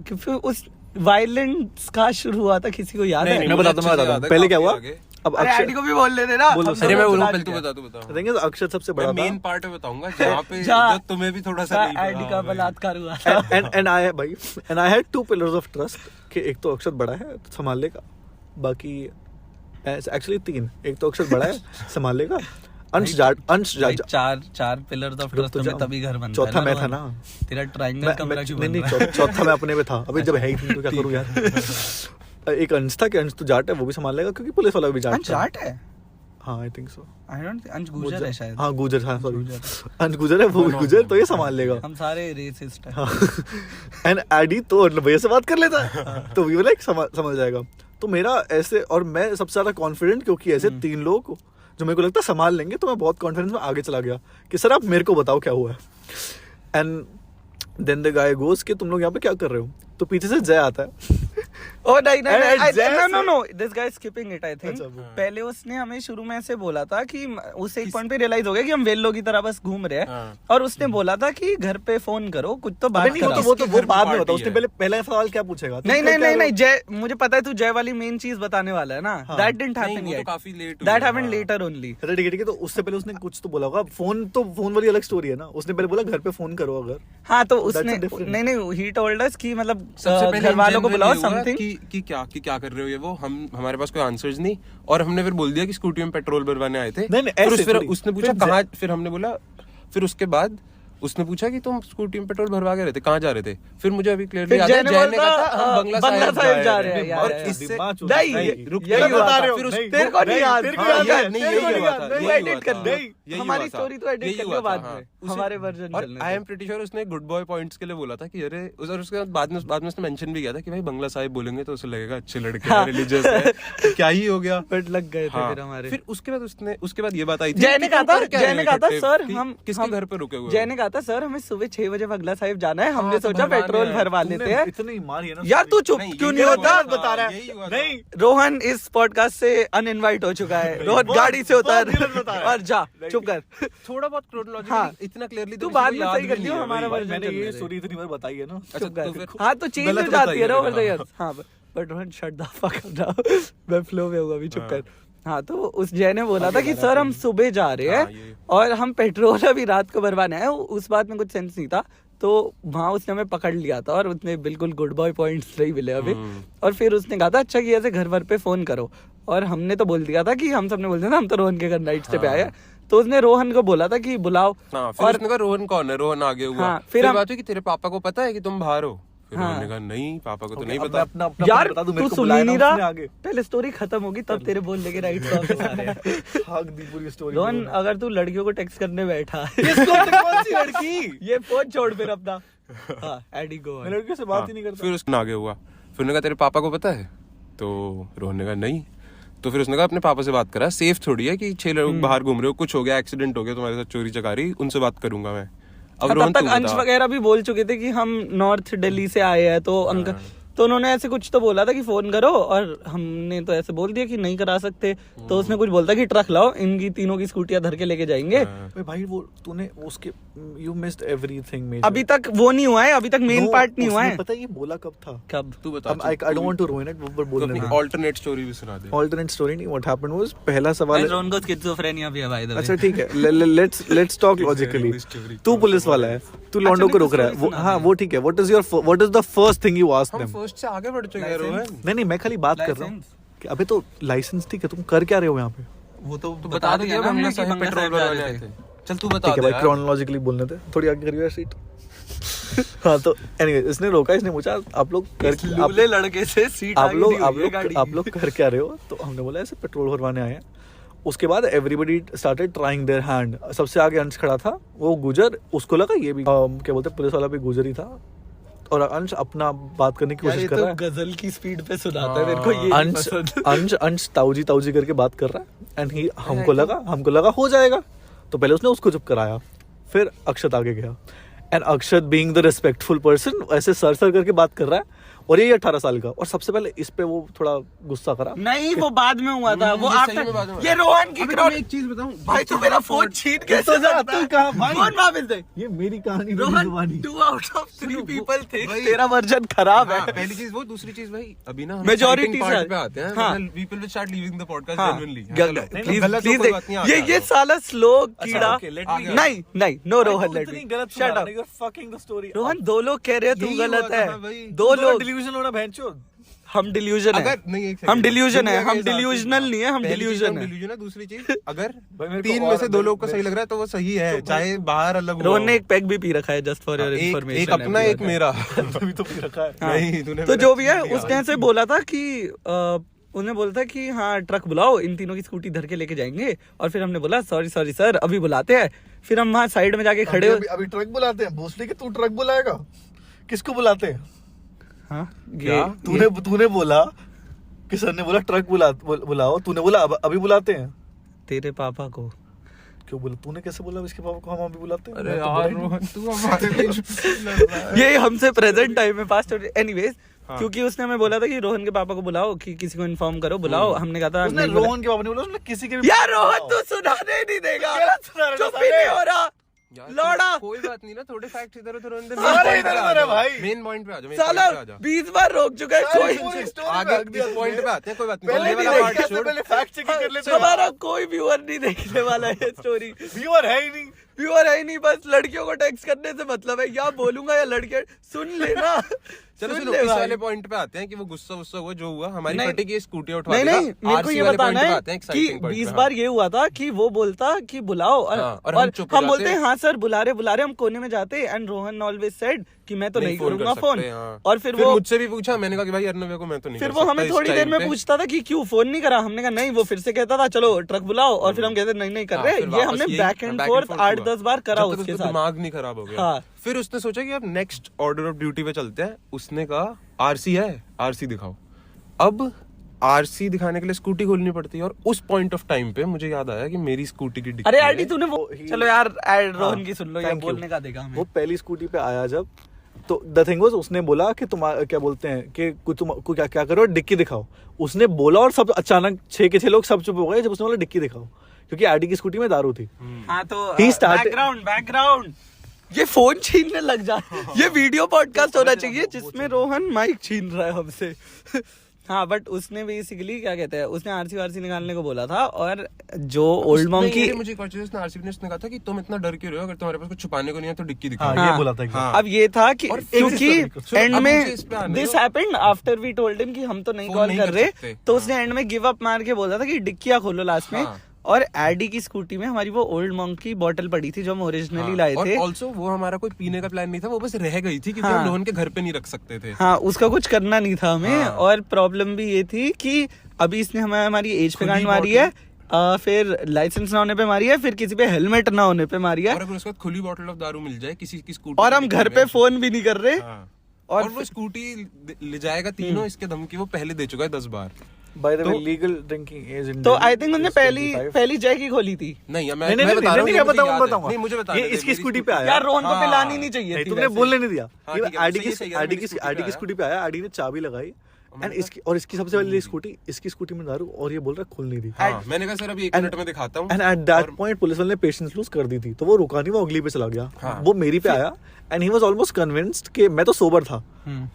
S1: फिर उस वायलेंस का शुरू हुआ था, किसी को याद है?
S3: मैं बताता हूँ। पहले क्या हुआ, अब
S1: अरे आईडी को भी बोल लेते ना।
S3: बोलो,
S1: हम
S3: सर।
S2: अरे मैं
S1: दोनों
S2: बोलूँ
S1: चला
S2: पहले
S1: दिया।
S2: तू बता
S3: देंगे तो अक्षत सबसे बड़ा
S2: मैं
S3: था
S2: मेन पार्ट में बताऊंगा जहाँ पे
S1: जहाँ-
S2: जो तुम्हें भी थोड़ा सा नहीं
S1: आईडी का
S2: पता।
S1: बलात्कार हुआ था।
S3: And I had 2 pillars of trust कि एक तो अक्षत बड़ा है तो संभाल लेगा, बाकी एक्चुअली 3, एक तो अक्षत बड़ा है संभाल लेगा, अंश
S1: भाई, चार पिलर्स ऑफ ट्रस्ट में तभी घर बनता है।
S3: चौथा मैं
S1: रोहन।
S3: था ना।
S1: तेरा ट्रायंगल कमरा क्यों बन
S3: नहीं
S1: रहा है?
S3: चौथा मैं अपने में था, अभी जब है ही नहीं तो क्या करूँ यार। एक अंश था कि अंश तो जाट है, वो भी संभाल लेगा क्योंकि पुलिस वाला भी जाट
S1: अंश
S3: था।
S1: जाट है?
S3: हाँ I think so.
S1: I don't, अंश गुजर है शायद।
S3: हाँ गुजर, हाँ सॉरी
S1: गुजर।
S3: अंश गुजर है, वो भी गुजर, तो ये संभाल लेगा।
S1: हम सारे रेसिस्ट हैं।
S3: हाँ एंड एडी तो भैया से बात कर लेता है तो वी लाइक समझ जाएगा। तो मेरा ऐसे, और मैं सबसे ज्यादा कॉन्फिडेंट क्योंकि ऐसे 3 लोग जो मेरे को लगता है संभाल लेंगे, तो मैं बहुत कॉन्फिडेंस में आगे चला गया कि सर आप मेरे को बताओ क्या हुआ है। एंड देन द गाय गोस कि तुम लोग यहाँ पे क्या कर रहे हो, तो पीछे से जय आता है।
S1: Oh, नहीं,
S3: And
S1: no, this guy is skipping it, I think.
S3: अच्छा, वो-
S1: पहले उसने हमें शुरू में ऐसे बोला था कि उसे एक पॉइंट पे रियलाइज हो गया कि हम वेल्लो की तरह बस घूम रहे हैं,
S2: हाँ।
S1: और उसने बोला था कि घर पे फोन करो, कुछ तो
S3: अबे
S1: बात
S3: नहीं,
S1: करो।
S3: वो
S2: इसके घर पे
S3: बाद में होता,
S2: पार्टी
S3: उसने
S2: है।
S3: पहले सवाल क्या पूछेगा? तुम
S1: नहीं
S3: क्या
S1: नहीं
S3: कह
S1: नहीं
S3: रहे
S1: नहीं, जय, मुझे पता है तू जय वाली मेन चीज बताने वाला है ना।
S3: हाँ।
S1: That didn't
S2: नहीं,
S1: happen
S2: वो तो
S1: yet.
S2: काफी लेट
S1: That
S2: हुआ,
S1: happened
S2: हाँ।
S1: later only.
S3: हो? अरे ठीक है, तो उससे पहले उसने कुछ तो बोला होगा। फोन वाली अलग स्टोरी है ना, उसने पहले बोला घर पे फोन करो अगर।
S1: हाँ, तो
S3: That's
S1: उसने
S3: a different-
S1: नहीं he told us कि मतलब
S2: सबसे पहले
S1: घर वालों को
S2: in
S1: बुलाओ
S2: general ये हुआ
S1: something।
S2: कि क्या कर रहे हो ये वो, हमारे पास कोई आंसर्स नहीं, और हमने फिर बोल दिया कि स्कूटी में पेट्रोल भरवाने आए थे।
S3: नहीं,
S2: फिर
S3: ऐसे थोड़ी।
S2: उसने पूछा
S3: फिर
S2: कहाँ, फिर हमने बोला, फिर उसके बाद उसने पूछा कि तुम स्कूटी में पेट्रोल भरवा के रहते, कहाँ जा रहे थे? फिर मुझे अभी क्लियरली
S1: फिर
S2: याद है,
S1: जय ने
S2: जय ने
S1: बोला
S2: कहा था हम
S1: बंगला साहिब जा रहे हैं।
S2: और
S1: यार,
S2: इससे
S3: दिमाग चूत-
S1: नहीं,
S3: नहीं,
S2: रुक
S1: यही
S2: गया
S1: हुआ
S2: था।
S1: था।
S2: फिर उस-
S1: तेरे को नहीं याद?
S3: तेरे को
S2: हाँ,
S3: याद है,
S2: नहीं,
S3: तेरे को
S2: यही
S3: नहीं
S2: हुआ
S3: याद,
S2: था,
S3: नहीं,
S2: यही
S1: edit
S2: हुआ
S1: कर
S2: था,
S1: ले।
S2: यही
S1: हमारी
S2: हुआ था,
S1: story तो edit
S2: यही
S1: कर
S2: हुआ
S1: लियो
S2: था,
S1: बाद
S2: हाँ।
S1: में।
S2: उसे-
S1: हमारे version
S2: और
S1: चलने
S2: आई
S1: दे।
S2: एम प्रीटी श्योर उसने गुड बॉय पॉइंट्स के लिए बोला था कि अरे, और उसके बाद में उसने मेंशन भी किया था कि भाई बंगला साहिब बोलेंगे तो उसे लगेगा अच्छे लड़के हैं, रिलीजियस है, क्या ही हो गया।
S1: बट लग गए थे
S2: हाँ,
S1: फिर हमारे।
S2: फिर उसके बाद ये बात आई थी
S1: जय ने
S2: कि
S1: कहा
S2: तुम
S1: था
S2: कर क्या रहे हो इकट्ठे?
S1: सर
S2: कि
S1: हम
S2: किसके घर पे रुके हुए हो?
S1: जय ने कहा था सर हमें सुबह 6 बजे बंगला साहिब जाना है, हमने
S2: हाँ, तो
S1: सोचा
S2: भरवाने
S1: पेट्रोल
S2: हैं।
S1: भरवा
S3: तुमने
S1: लेते हैं।
S3: इतनी मारी है ना
S1: यार तू चुप
S2: नहीं,
S1: क्यों
S2: यही
S1: नहीं
S2: हुआ
S1: होता?
S2: था,
S3: बता रहा है।
S2: यही हुआ था।
S3: नहीं
S1: रोहन इस पॉडकास्ट से अनइनवाइट हो चुका है। रोहन
S3: बहुत-
S1: गाड़ी से
S3: बहुत
S1: उतर
S3: गलत बता रहा है।
S1: और जा, चुप कर।
S2: थोड़ा बहुत chronologically
S1: हाँ।
S2: इतना क्लियरली
S1: तू बाद में सही कर लियो, हमारा
S3: भाई,
S1: version
S3: मैंने
S1: चल
S3: ये
S1: रहा है।
S3: स्टोरी इतनी बार बताई है ना।
S2: अच्छा,
S1: चुप कर।
S2: तो फिर-
S1: हाँ, तो चेंज हो
S2: गलत
S1: जाती है ना
S2: बताइए,
S1: over the
S2: हाँ।
S1: years। हाँ, but Rohan shut the fuck up now. मैं फ्लो में हूँ अभी, चुप कर। हाँ, तो उस जय ने बोला था कि सर हम सुबह जा रहे
S2: हाँ,
S1: हैं
S2: ये।
S1: और हम पेट्रोल अभी रात को भरवाने आए। उस बात में कुछ सेंस नहीं था, तो वहाँ उसने हमें पकड़ लिया था और उसने बिल्कुल गुड बॉय पॉइंट्स नहीं मिले अभी। और फिर उसने कहा था अच्छा कि ऐसे घर भर पे फोन करो, और हमने तो बोल दिया था कि हम सबने बोल दिया था हम तो रोहन के घर नाइट स्टे पे आए हैं। तो उसने रोहन को बोला था कि बुलाओ।
S2: हाँ, फिर उसने कहा रोहन कौन है? रोहन आगे हुआ।
S1: हाँ,
S2: फिर
S1: हम-
S2: बात हुई कि तेरे पापा को पता है कि तुम बाहर हो? फिर
S1: हाँ।
S2: रोहन ने कहा नहीं, पापा को तो
S3: Okay,
S2: नहीं
S3: अब
S2: पता।
S3: मैं अपना
S1: यार
S3: बता दूं,
S1: तू
S3: मेरे को
S1: सुन
S3: बुलाया
S1: ही
S3: ना
S1: नहीं
S3: उसने
S1: रहा,
S3: आगे।
S1: पहले स्टोरी खत्म होगी तब तेरे बोलने के राइट वापस आ रहे हैं।
S3: भाग दी पूरी स्टोरी।
S1: रोहन अगर तू लड़कियों को टेक्स्ट करने बैठा
S3: कौन सी लड़की?
S1: ये फोन छोड़ फिर अपना। हाँ, एडी गो
S3: मैं लड़कियों से बात ही नहीं
S2: हाँ,
S3: करता।
S2: फिर उसने आगे हुआ। फिर उसने कहा तेरे पापा को पता है? तो रोहन ने कहा नहीं। तो फिर उसने कहा अपने पापा से बात करा, सेफ थोड़ी है कि 6 लोग बाहर घूम रहे हो, कुछ हो गया, एक्सीडेंट हो गया तुम्हारे साथ, चोरी चकारी, उनसे बात करूंगा मैं। अब
S1: तब
S2: रोहन
S1: तक
S2: तू
S1: अंश
S2: बता।
S1: वगैरह भी बोल चुके थे कि हम नॉर्थ दिल्ली से आए हैं, तो अंकल तो उन्होंने ऐसे कुछ तो बोला था कि फोन करो, और हमने तो ऐसे बोल दिया कि नहीं करा सकते। तो उसने कुछ बोलता कि ट्रक लाओ, इनकी तीनों की स्कूटियां धर के लेके जाएंगे।
S3: अबे भाई वो तूने उसके यू मिस्ड एवरीथिंग मेजर।
S1: अभी तक वो नहीं हुआ है, अभी तक मेन पार्ट नहीं हुआ है।
S3: पता है ये बोला कब था?
S1: कब?
S2: तू बता।
S3: I don't want to ruin it, वो बोलने दे।
S2: ऑल्टरनेट स्टोरी भी सुना दे।
S3: ऑल्टरनेट स्टोरी नहीं, व्हाट हैपेंड वाज पहला सवाल।
S1: रोहन को स्किज़ोफ्रेनिया भी है बाय द वे।
S3: अच्छा ठीक है, लेट्स टॉक लॉजिकली। तू पुलिस वाला है, तू लॉन्डो को रोक रहा है वो। हाँ वो ठीक है। What is the first thing you asked
S2: हम
S3: देम?
S2: फर्स्ट से आगे बढ़ चुके हैं रोहन।
S3: नहीं मैं खाली बात कर रहा हूँ कि अबे तो लाइसेंस ठीक है, तुम कर क्या रहे हो यहाँ पे?
S1: वो तो
S2: तू बता दे
S1: ना
S2: बंगला
S1: कि
S2: साहिब
S1: बंगला
S2: पेट्रोल
S1: साहिब जा
S2: भरवाने
S1: रहे
S2: आए
S1: थे।
S2: थे। चल तू बता
S3: ठीक है
S2: दे
S3: भाई,
S2: यार।
S3: क्रोनोलॉजिकली बोलने थे, थोड़ी आगे करिए सीट। हाँ तो एनीवे इसने रोका, इसने पूछा आप लोग कर
S1: लूले लड़के से सीट
S3: आप
S1: आगे
S3: लोग
S1: दी हुई है गाड़ी।
S3: आप लोग कर क्या रहे हो? तो हमने बोला ऐसे पेट्रोल भरवाने आए हैं। उसके बाद everybody started trying their hand. सबसे आगे अंश खड़ा था, वो गुजर, उसको लगा ये भी क्या बोलते हैं, पुलिस वाला भी गुजर ही था, और अंश अपना बात करने की
S1: यार
S3: कोशिश
S1: ये
S3: कर
S1: तो
S3: रहा है।
S1: गजल की स्पीड पे सुनाता है मेरे को, ये नहीं पसंद।
S3: अंश ताऊजी करके बात कर रहा है, एंड ही हमको लगा हो जाएगा, तो पहले उसने उसको चुप कराया, फिर अक्षत आगे गया, and Akshat being the respectful person ऐसे सर करके बात कर रहा है। और ये 18 साल का, और सबसे पहले इस पे वो थोड़ा गुस्सा करा।
S1: नहीं वो बाद में हुआ था, वो
S2: ये सही में बाद में
S1: आफ्टर ये रोहन की
S2: अबे तुम्हें एक चीज बताऊं
S1: भाई तू मेरा फोन छीन कैसे
S3: जा, तू कहाँ भाई?
S1: फोन वापस दे।
S3: ये मेरी कहानी मेरी
S1: रोहन
S3: जुबानी।
S1: 2 out of 3 people थे,
S2: भाई-
S1: तेरा वर्जन खराब है।
S2: हाँ, पहली चीज वो, दूसरी चीज भाई अभी ना
S1: Majority
S2: पार्ट
S1: side।
S2: पे आते हैं,
S1: हाँ।
S2: people will start leaving the podcast
S1: हाँ,
S2: genuinely।
S1: प्लीज
S2: गलत तो
S1: प्लीज
S2: कोई बात नहीं, आगे
S1: ये
S2: आ जाओ।
S1: साला स्लो कीड़ा
S3: okay, let me-
S1: नहीं नहीं नो रोहन
S3: तू
S1: लेट
S3: इतनी
S1: मी
S3: गलत
S1: शट
S3: सुना
S1: अप।
S3: रहा है, you're fucking the story।
S1: Rohan 2 लोग कह रहे हैं तू
S2: यही
S1: गलत
S2: हुआ था
S1: है,
S2: ना भाई।
S1: 2 लोग
S3: डिल्यूजन होना बहनचोद।
S1: हम डिल्यूजन है,
S2: अगर नहीं एक
S1: हम
S2: second,
S1: डिल्यूजन है,
S2: दुनिया
S1: हम
S2: के हिसाब से-
S1: डिल्यूजनल नहीं है, हम
S2: पहली चीज
S1: डिल्यूजन है।
S2: delusion है, दूसरी चीज अगर
S3: भाई मेरे को
S2: 3 में
S3: और
S2: से 2 लोग का सही लग रहा है तो वो सही है, चाहे बाहर अलग हुआ
S1: रोहन
S2: हो।
S1: ने एक पैक भी पी रखा है जस्ट फॉर योर
S2: एक
S1: इन्फॉर्मेशन।
S2: अपना एक मेरा
S3: तभी तो पी रखा है।
S2: नहीं तूने
S1: तो
S2: मेरा
S1: जो भी है
S2: लिया।
S1: उसने ऐसे बोला था कि उन्होंने बोला था कि हाँ ट्रक बुलाओ, इन तीनों की स्कूटी धर के लेके जाएंगे। और फिर हमने बोला सॉरी सॉरी सर अभी बुलाते हैं। फिर हम वहाँ साइड में जाके खड़े हो।
S3: अभी ट्रक बुलाते हैं, भोसले के तू ट्रक बुलाएगा? किसको बुलाते हैं?
S1: हाँ
S2: क्या?
S3: तूने बोला कि सर ने बोला ट्रक बुलाओ, तूने बोला अभी बुलाते हैं।
S1: तेरे पापा को
S3: क्यों बोला? तूने कैसे बोला इसके पापा को हम अभी बुलाते हैं?
S2: अरे
S3: मैं तो
S2: यार
S3: बोला ही नहीं।
S2: रोहन तू हमारे बीच में लड़ रहा है।
S1: ये हमसे प्रेजेंट टाइम में पास्ट एनीवेज
S2: हाँ।
S1: क्योंकि उसने हमें बोला था कि रोहन के पापा को बुलाओ, कि किसी को इन्फॉर्म करो, बुलाओ। हमने कहा था
S3: उसने
S1: नहीं बोला।
S3: रोहन के पापा ने बोला, उसने किसी के भी
S1: यार रोहन तू सुनाने नहीं देगा,
S3: गलत सुना रहा है
S1: चुप ही
S3: साले।
S1: नहीं हो रहा
S2: यार,
S1: लौड़ा।
S2: कोई बात नहीं ना, थोड़े फैक्ट्स इधर उधर होने दे।
S3: सारे इधर उधर है भाई।
S2: मेन पॉइंट पे आ जाओ,
S1: साला 20 बार रोक चुका है
S3: सारे
S1: कोई।
S3: पूरी story
S2: आगे
S3: में रख दिया
S2: इस पॉइंट
S3: तुमने।
S2: पे आते हैं, कोई बात नहीं।
S3: पहले
S2: ये
S3: नहीं
S2: वाला
S3: देखा,
S2: part
S3: कैसे
S2: छोड़।
S3: पहले फैक्ट चेक कर लेते हैं।
S1: हमारा कोई व्यूअर नहीं देखने वाला है स्टोरी।
S3: व्यूअर है ही नहीं।
S1: व्यूअर है ही नहीं, बस लड़कियों को टेक्स्ट करने से मतलब है। या बोलूंगा या लड़कियां सुन लेना।
S2: चलो
S1: सुन
S2: सुनो,
S1: ले
S2: इस
S1: भाई।
S2: वाले पॉइंट पे आते हैं कि वो गुस्सा हुआ जो हुआ, हमारी
S1: नहीं,
S2: फटी की स्कूटी उठवा
S1: नहीं
S2: देगा।
S1: नहीं मेरे को
S2: RC
S1: ये
S2: वाले
S1: बताना
S2: point पे
S1: है
S2: आते हैं,
S1: कि
S2: exciting point
S1: 20
S2: पे,
S1: बार
S2: हाँ।
S1: ये हुआ था कि वो बोलता कि बुलाओ और,
S2: हाँ, और हम चुप हो
S1: हम बोलते
S2: जाते।
S1: हैं हाँ सर बुला रहे हम कोने में जाते। एंड रोहन ऑलवेज सेड कि मैं तो नहीं
S2: फोन
S1: करूंगा
S2: कर
S1: फोन।
S2: सकते, हाँ।
S1: और फिर वो
S2: मुझसे भी पूछा, मैंने कहा कि भाई अर्नव को मैं तो नहीं
S1: फिर
S2: कर
S1: वो
S2: सकता
S1: हमें
S2: इस
S1: थोड़ी देर
S2: time
S1: में
S2: पे।
S1: पूछता था कि क्यों फोन नहीं करा। हमने कहा नहीं, वो फिर से कहता था चलो ट्रक बुलाओ, और फिर हम कहते नहीं नहीं कर
S2: हाँ,
S1: रहे।
S2: फिर
S1: ये
S2: वापस
S1: हमने
S2: यही
S1: back and
S2: back and
S1: fourth
S2: forth
S1: 8-10 बार करा
S2: जब तक
S1: उसके
S2: उसका
S1: साथ।
S2: दिमाग नहीं खराब हो गया।
S1: हाँ।
S2: फिर उसने सोचा कि अब नेक्स्ट ऑर्डर ऑफ ड्यूटी पे चलते हैं। उसने कहा आरसी है, आरसी दिखाओ। अब आरसी दिखाने के लिए स्कूटी खोलनी पड़ती है, और उस पॉइंट ऑफ टाइम पे मुझे याद आया कि मेरी स्कूटी की डिक्की
S1: अरे
S2: है।
S1: आरडी तूने वो
S3: ही-
S1: चलो यार रोहन की सुन लो, ये
S3: Thank you।
S1: बोलने का देगा हमें।
S3: वो पहली स्कूटी पे आया जब, तो द थिंग वाज उसने बोला कि तुम क्या बोलते हैं कि तुम क्या क्या करो, डिक्की दिखाओ। उसने बोला और सब अचानक 6 के 6 लोग सब चुप हो गए जब उसने बोला डिक्की दिखाओ, क्योंकि आरडी की स्कूटी में दारू थी।
S1: हाँ तो
S3: He started-
S1: बैकग्राउंड ये फोन छीनने लग जा। ये वीडियो पॉडकास्ट होना चाहिए जिसमें रोहन माइक छीन रहा है हमसे। हाँ बट उसने बेसिकली क्या कहते हैं, उसने आरसी वारसी निकालने को बोला था। और जो ओल्ड मॉन्ग की
S2: मुझे एक और चीज उसने आरसी ने कहा था कि तुम इतना डर क्यों रहे हो, अगर तुम्हारे पास कुछ छुपाने को नहीं है तो डिक्की दिखाओ।
S3: हाँ,
S1: हाँ।
S3: ये बोला था
S2: हाँ।
S1: अब ये था कि
S2: और एक
S1: क्योंकि
S2: सुनो,
S1: एंड
S2: अब
S1: में
S2: मुझे इस पे आने
S1: दिस
S2: दो।
S1: Happened after we told him कि हम तो नहीं
S2: फोन
S1: कॉल
S2: नहीं
S1: कर
S2: कर
S1: रहे।
S2: सकते।
S1: तो
S2: हाँ।
S1: उसने एंड में गिव अप मार के बोला था कि डिक्किया खोलो लास्ट में।
S2: हाँ।
S1: और एडी की स्कूटी में हमारी वो ओल्ड मॉन्ग की बोतल पड़ी थी जो हम ओरिजिनली लाए
S2: और
S1: थे।
S2: ऑल्सो वो हमारा कोई पीने का प्लान नहीं था, वो बस रह गई थी क्योंकि
S1: हाँ।
S2: हम रोहन के घर पे नहीं रख सकते थे।
S1: हाँ उसका कुछ करना नहीं था हमें।
S2: हाँ।
S1: और प्रॉब्लम भी ये थी कि अभी इसने हमारी एज पे
S2: खुली
S1: गांड मारी है, फिर लाइसेंस ना होने पे मारी है, फिर किसी पे हेलमेट ना होने पे मारी है।
S2: और अगर उसके बाद खुली बोतल ऑफ दारू मिल जाए किसी की स्कूटी
S1: और हम घर पे फोन भी नहीं कर रहे।
S2: हाँ।
S1: और
S2: और वो स्कूटी ले जाएगा तीनों, इसके धमकी वो पहले दे चुका है 10 बार।
S3: बाय द वे
S2: तो-
S3: लीगल ड्रिंकिंग एज इन
S1: तो आई थिंक उन्होंने पहली जैकी खोली थी।
S2: नहीं मैं
S3: नहीं नहीं
S2: मैं बता रहा हूँ,
S3: नहीं
S2: ये
S3: मैं
S2: मुझे याद है।
S3: बताऊंगा
S2: नहीं मुझे बता
S3: ये इसकी स्कूटी पे आया
S1: यार रोहन को
S2: हाँ।
S1: पिलानी नहीं चाहिए
S3: नहीं
S1: थी
S3: तुमने
S1: वैसे।
S3: बोलने नहीं दिया।
S2: हाँ, ठीक है,
S3: आरडी
S2: सही है, सही है,
S3: की
S2: मेरी
S3: आरडी की स्कूटी पे आया, आरडी ने चाबी लगाई एंड इसकी सबसे पहले स्कूटी, इसकी स्कूटी में दारू, और ये बोल रहा है खुल नहीं रही।
S2: हाँ, मैंने कहा सर अभी 1 मिनट में दिखाता हूँ।
S3: And at that point police वाले ने पेशेंस लूज कर दी थी, तो वो रुका नहीं, वो अगली पे चला गया।
S2: हाँ।
S3: वो मेरी पे आया and he was almost convinced कि मैं तो सोबर था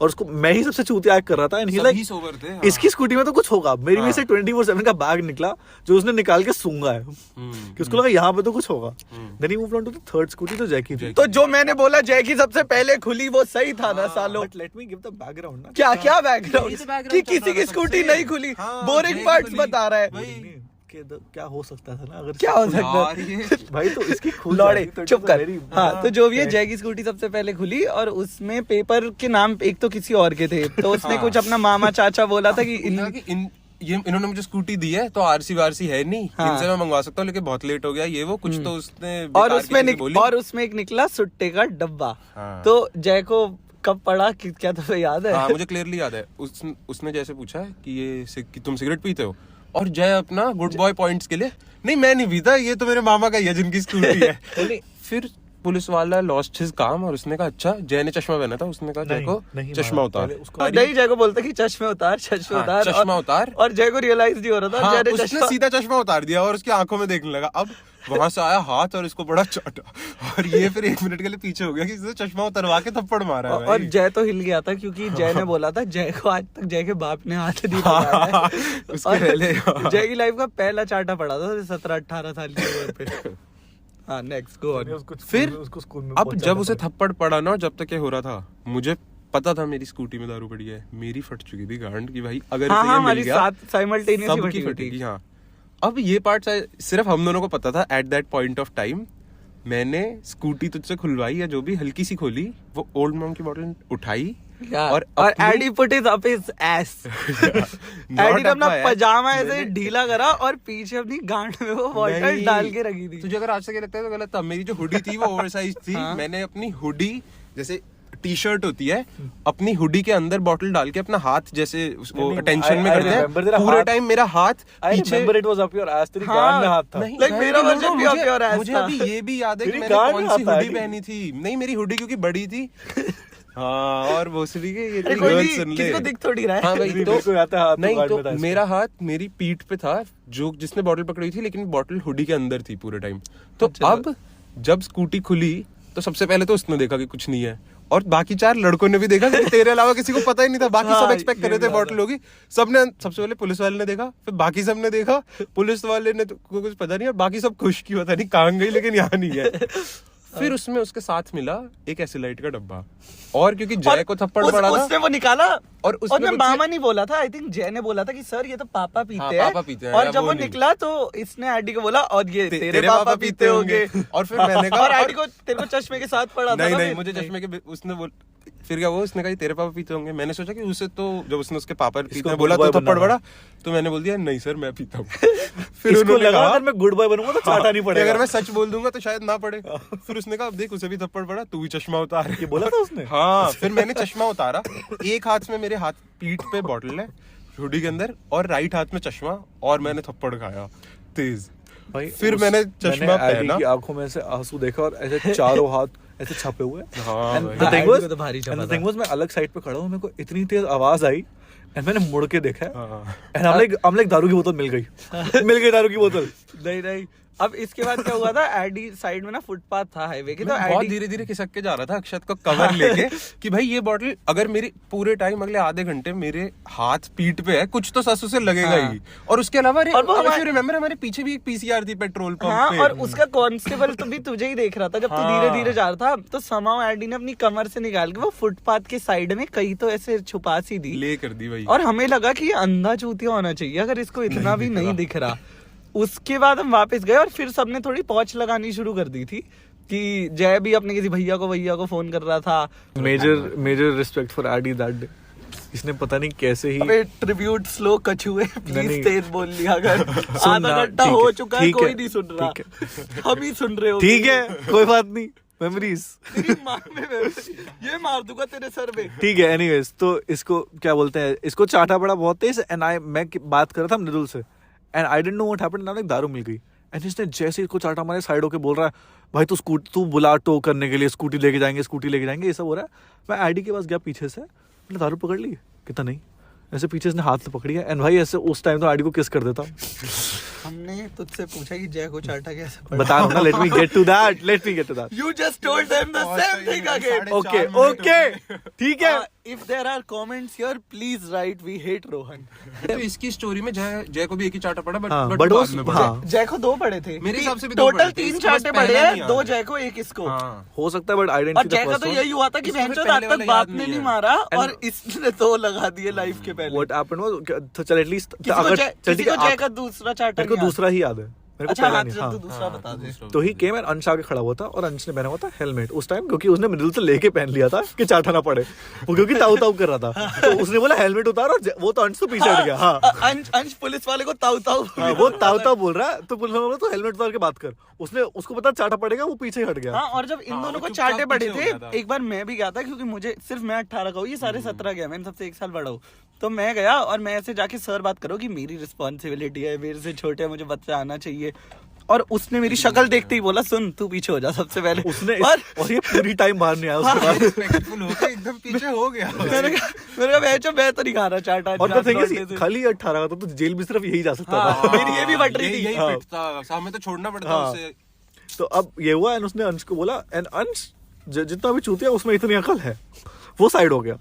S3: और उसको मैं ही सबसे चूतिया एक्ट कर रहा था। एंड ही
S2: सभी
S3: लाइक
S2: सोबर थे, हाँ।
S3: इसकी स्कूटी में तो कुछ होगा। मेरी में
S2: हाँ।
S3: से 24/7 का बैग निकला जो उसने निकाल के सूंघा है कि उसको लगा यहाँ पे तो कुछ होगा। Then he moved on to the third scooty जो जैकी थी।
S1: तो जो मैंने बोला जैकी सबसे पहले खुली वो सही था ना सालों।
S3: But let me give the background ना।
S1: क्या क्या
S2: यही
S1: बैकग्राउंड
S2: तो background
S1: कि
S2: चल
S1: किसी
S2: रहा
S1: की
S2: था
S1: स्कूटी
S2: सबसे।
S1: नहीं खुली,
S2: हाँ,
S1: बोरिंग
S2: नहीं
S1: पार्ट्स
S2: खुली।
S1: बता रहा है।
S2: वही।
S3: क्या हो सकता था ना अगर
S1: क्या हो सकता
S2: यार ये
S3: भाई तो इसकी खुल
S1: लौड़े
S3: जाती तो
S1: चुप
S3: it was
S1: कर।
S3: very-
S1: हाँ तो जो भी है जैकी स्कूटी सबसे पहले खुली और उसमें पेपर के नाम एक तो किसी और के थे। तो उसने
S2: हाँ।
S1: कुछ अपना मामा चाचा बोला था कि
S2: इन्होंने कि इन्होंने मुझे स्कूटी दी है तो आरसी वारसी है नहीं,
S1: हाँ।
S2: इनसे मैं मंगवा सकता हूँ, लेकिन बहुत लेट हो गया ये वो कुछ तो उसने
S1: और
S2: बेकार की
S1: उसमें
S2: चीजें बोली।
S1: और उसमें एक निकला सुट्टे का डब्बा।
S2: हाँ।
S1: तो जय को कब पड़ा कि क्या तुम्हें याद है?
S2: हाँ मुझे क्लियरली याद है। उसने जैसे पूछा कि कि तुम सिगरेट पीते हो, और जय अपना गुड बॉय पॉइंट्स के लिए नहीं मैं नहीं पीता, ये तो मेरे मामा का ही है जिनकी स्कूटी है। फिर पुलिस वाला लॉस्ट हिज काम और उसने कहा अच्छा, जय ने चश्मा पहना था, उसने कहा जय को चश्मा उतार।
S1: नहीं, जय को बोलता कि चश्मे उतार,
S2: चश्मा उतार,
S1: और जय को रियलाइज नहीं हो रहा था, जय ने
S2: उसने सीधा चश्मा उतार दिया और उसकी आंखों में देखने लगा। अब वहां से आया हाथ और इसको बड़ा चाटा, और ये फिर 1 मिनट के लिए पीछे हो गया कि इसने चश्मा उतरवा के थप्पड़ मारा है।
S1: और जय तो हिल गया था क्योंकि जय ने बोला था जय को आज तक जय के बाप ने हाथ नहीं लगाया है। उसके पहले जय की लाइफ का पहला चाटा पड़ा था 17-18 साल की उम्र पे। हाँ, नेक्स्ट गो ऑन।
S2: फिर अब जब उसे थप्पड़ पड़ा ना, जब तक ये हो रहा था, मुझे पता था मेरी स्कूटी में दारू पड़ी है, मेरी फट चुकी थी गांड की भाई, अगर इसे ये मिल गया सबकी फटेगी। हाँ, अब ये पार्ट सिर्फ हम दोनों को पता था at that point of time. मैंने स्कूटी तुझसे खुलवाई या जो भी हल्की सी खोली, वो ओल्ड मॉम की बोतल उठाई और
S1: Eddie put it up his ass. Eddie ने अपना पजामा ऐसे ढीला करा और पीछे अपनी गांड में वो बोतल डाल के रखी थी।
S2: तुझे अगर आज तक ये लगता है तो गलत था। मेरी जो हुडी थी वो ओवरसाइज थी। मैंने अपनी हुडी, जैसे टी-शर्ट होती है, अपनी हुडी के अंदर बोतल डाल के अपना हाथ जैसे वो टेंशन में करते हैं, पूरे टाइम मेरा हाथ पीछे।
S3: It was up your S, तेरी गांड में हाथ था।
S1: लाइक मेरा वर्जन भी अप योर एस था।
S2: मुझे अभी ये भी याद है कि मैंने कौन सी हुडी पहनी थी। नहीं, मेरी हुडी क्योंकि बड़ी थी। हाँ, और भोसड़ी के ये
S1: किसी को दिख थोड़ी रहा है।
S2: हाँ भाई, तो नहीं, तो मेरा हाथ मेरी पीठ पे था, जो जिसने बोतल पकड़ी थी, लेकिन बोतल हुडी के अंदर थी पूरे टाइम। तो अब जब स्कूटी खुली तो सबसे पहले तो उसने देखा कि कुछ नहीं है, और बाकी 4 लड़कों ने भी देखा, तेरे अलावा किसी को पता ही नहीं था। बाकी सब एक्सपेक्ट कर रहे थे बोतल होगी। सबने, सबसे पहले पुलिस वाले ने देखा, फिर बाकी सब ने देखा। पुलिस वाले ने तो कुछ पता नहीं, और बाकी सब खुश की पता नहीं कहाँ गई, लेकिन यहाँ नहीं है। फिर उसमें उसके साथ मिला एक एसिलाइट का डब्बा, और क्योंकि जय को थप्पड़ पड़ा था,
S1: उसने वो निकाला,
S2: और
S1: उसमें मामा नहीं बोला था, आई थिंक जय ने बोला था कि सर ये तो पापा पीते हैं।
S2: पापा पीते हैं।
S1: और जब वो निकला तो इसने एडी को बोला और ये तेरे पापा पीते होंगे।
S2: और फिर मैंने कहा,
S1: और एडी को तेरे को चश्मे के साथ पड़ा था।
S2: नहीं, मुझे चश्मे के, उसने फिर क्या वो उसने कहा तेरे पापा पीते होंगे। मैंने सोचा कि उसे तो जब उसने उसके पापा पीते हैं बोला तो थप्पड़ पड़ा, तो मैंने बोल दिया नहीं सर मैं पीता हूँ। फिर उन्होंने कहा
S3: अगर मैं गुड बॉय बनूंगा तो चाटा नहीं पड़ेगा,
S2: अगर मैं सच बोल दूंगा तो शायद ना पड़े। फिर उसने कहा अब देख उसे भी थप्पड़ पड़ा, तू भी चश्मा उतार।
S3: ये बोला था उसने?
S2: हाँ, फिर मैंने चश्मा उतारा, एक हाथ में मेरे हाथ पीठ पे बॉटल है हुडी के अंदर, और राइट हाथ में चश्मा, और मैंने थप्पड़ खाया तेज। फिर मैंने चश्मा पहना,
S3: आंखों में से आंसू देखा, और ऐसे चारों हाथ ऐसे छपे हुए। मैं अलग साइड पे खड़ा हूँ, मेरे को इतनी तेज आवाज आई, एंड मैंने मुड़ के देखा, एंड I'm like दारू की बोतल मिल गई दारू की बोतल।
S1: नहीं, अब इसके बाद क्या हुआ था, एडी साइड में ना फुटपाथ था हाईवे की, तो
S2: बहुत धीरे धीरे खिसक के जा रहा था अक्षत को कवर लेके कि भाई ये बॉटल अगर मेरी पूरे टाइम अगले आधे घंटे मेरे हाथ पीठ पे है, कुछ तो ससु से लगेगा ही। और उसके अलावा रिमेम्बर हमारे पीछे भी एक पीसीआर थी पेट्रोल पंप पे,
S1: और उसका कांस्टेबल तो भी तुझे ही देख रहा था जब तू धीरे धीरे जा रहा था। तो समाओ एडी ने अपनी कमर से निकाल के वो फुटपाथ के साइड में कहीं तो ऐसे छुपा सी दी,
S2: ले कर दी भाई।
S1: और हमें लगा कि अंधा चूतिया होना चाहिए अगर इसको इतना भी नहीं दिख रहा। उसके बाद हम वापस गए, और फिर सबने थोड़ी पहुंच लगानी शुरू कर दी थी कि जय भी अपने किसी भैया को फोन कर रहा था।
S3: Major respect for Eddie that day. इसने पता नहीं कैसे ही
S1: अबे ट्रिब्यूट स्लो कछुए प्लीज तेज बोल लिया अगर आधा घंटा हो चुका है, कोई नहीं सुन रहा, हम ही सुन रहे हो।
S3: ठीक है, कोई बात नहीं, मेमोरीज
S1: तेरी मां में ये मार दूंगा तेरे सर में।
S3: ठीक है, एनीवेज, तो इसको क्या बोलते हैं, इसको चाटा पड़ा बहुत तेज, एंड मैं बात कर रहा था मृदुल से, and I didn't know what happened, now दारू मिल गई, एंड इसने जैसे इसको चाटा मारे साइड होके बोल रहा है भाई तू बुला टो करने के लिए, स्कूटी लेके जाएंगे, ये सब हो रहा है। मैं आईडी के पास गया पीछे से, मैंने दारू पकड़ ली, कितना नहीं, ऐसे पीछे इसने हाथ से पकड़ी है, एंड भाई ऐसे उस टाइम तो आईडी को किस कर देता।
S1: हमने तुझसे पूछा कि जय को चाटा कैसे पड़ा,
S3: बता रहा हूं ना, let me get to that.
S1: You just told them the same thing again.
S3: Okay, ठीक है।
S1: If there are comments here, please write. We hate Rohan.
S2: तो इसकी स्टोरी में जय को भी एक ही चाटा पड़ा,
S3: बट
S1: जय को 2 पड़े थे
S2: मेरे हिसाब से भी।
S1: टोटल 3 चाटे पड़े हैं, 2 जय को 1 इसको।
S3: हो सकता है, बट आई
S1: और जय का तो यही हुआ था कि भैंचोद आज तक बाप ने नहीं मारा, और इसने 2 लगा दिए लाइफ के पहले।
S3: व्हाट हैपेंड वाज, चल एटलीस्ट
S1: किसी को जय का दूसरा चाटा
S3: मेरे को दूसरा ही याद है,
S1: अच्छा हाँ, तो दूसरा बता दे।
S3: तो ही केम एंड अंश आगे खड़ा हुआ था, और अंश ने पहना हुआ था हेलमेट उस टाइम, क्योंकि उसने मिडिल से लेके पहन लिया था कि चाटा ना पड़े, वो क्योंकि ताऊ कर रहा था। तो उसने बोला हेलमेट उतार, और वो तो अंश तो पीछे हट गया। हाँ,
S1: अंश पुलिस वाले को ताऊ
S3: वो ताऊ बोल रहा है, तो पुलिस वाले बोला तो हेलमेट उतार के बात कर, उसने उसको पता चाटा पड़ेगा, वो पीछे हट गया।
S1: हाँ, और जब इन दोनों को चाटे पड़े थे, एक बार मैं भी गया था, क्योंकि मुझे सिर्फ मैं 18 का हूँ, ये सारे 17 गया, मैंने सबसे 1 साल बड़ा हूँ। तो मैं गया, और मैं ऐसे जाके सर बात करो कि मेरी रिस्पॉन्सिबिलिटी है, मेरे से छोटे है, मुझे बच्चा आना चाहिए। और उसने मेरी शक्ल देखते ही बोला सुन तू पीछे हो जा सबसे पहले।
S3: उसने
S1: और
S3: ये पूरी टाइम बाहर नहीं आया उसके बाद।
S2: रिस्पेक्टफुल होके एकदम पीछे हो गया।
S1: मैंने कहा मैं तो नहीं खा रहा चाट आज।
S3: और the thing is, खाली 18 का था तो जेल भी सिर्फ यही जा सकता था।
S1: हाँ, मेरी ये भी फट रही थी।
S2: यही
S3: हाँ।
S2: पिटता, हमें तो छोड़ना पड़ता
S3: हाँ।
S2: उसे।
S3: तो अब ये हुआ एंड उसने अंश को बोला एंड अंश जितना भी चूतिया उसमें इतनी अकल है, वो साइड हो गया।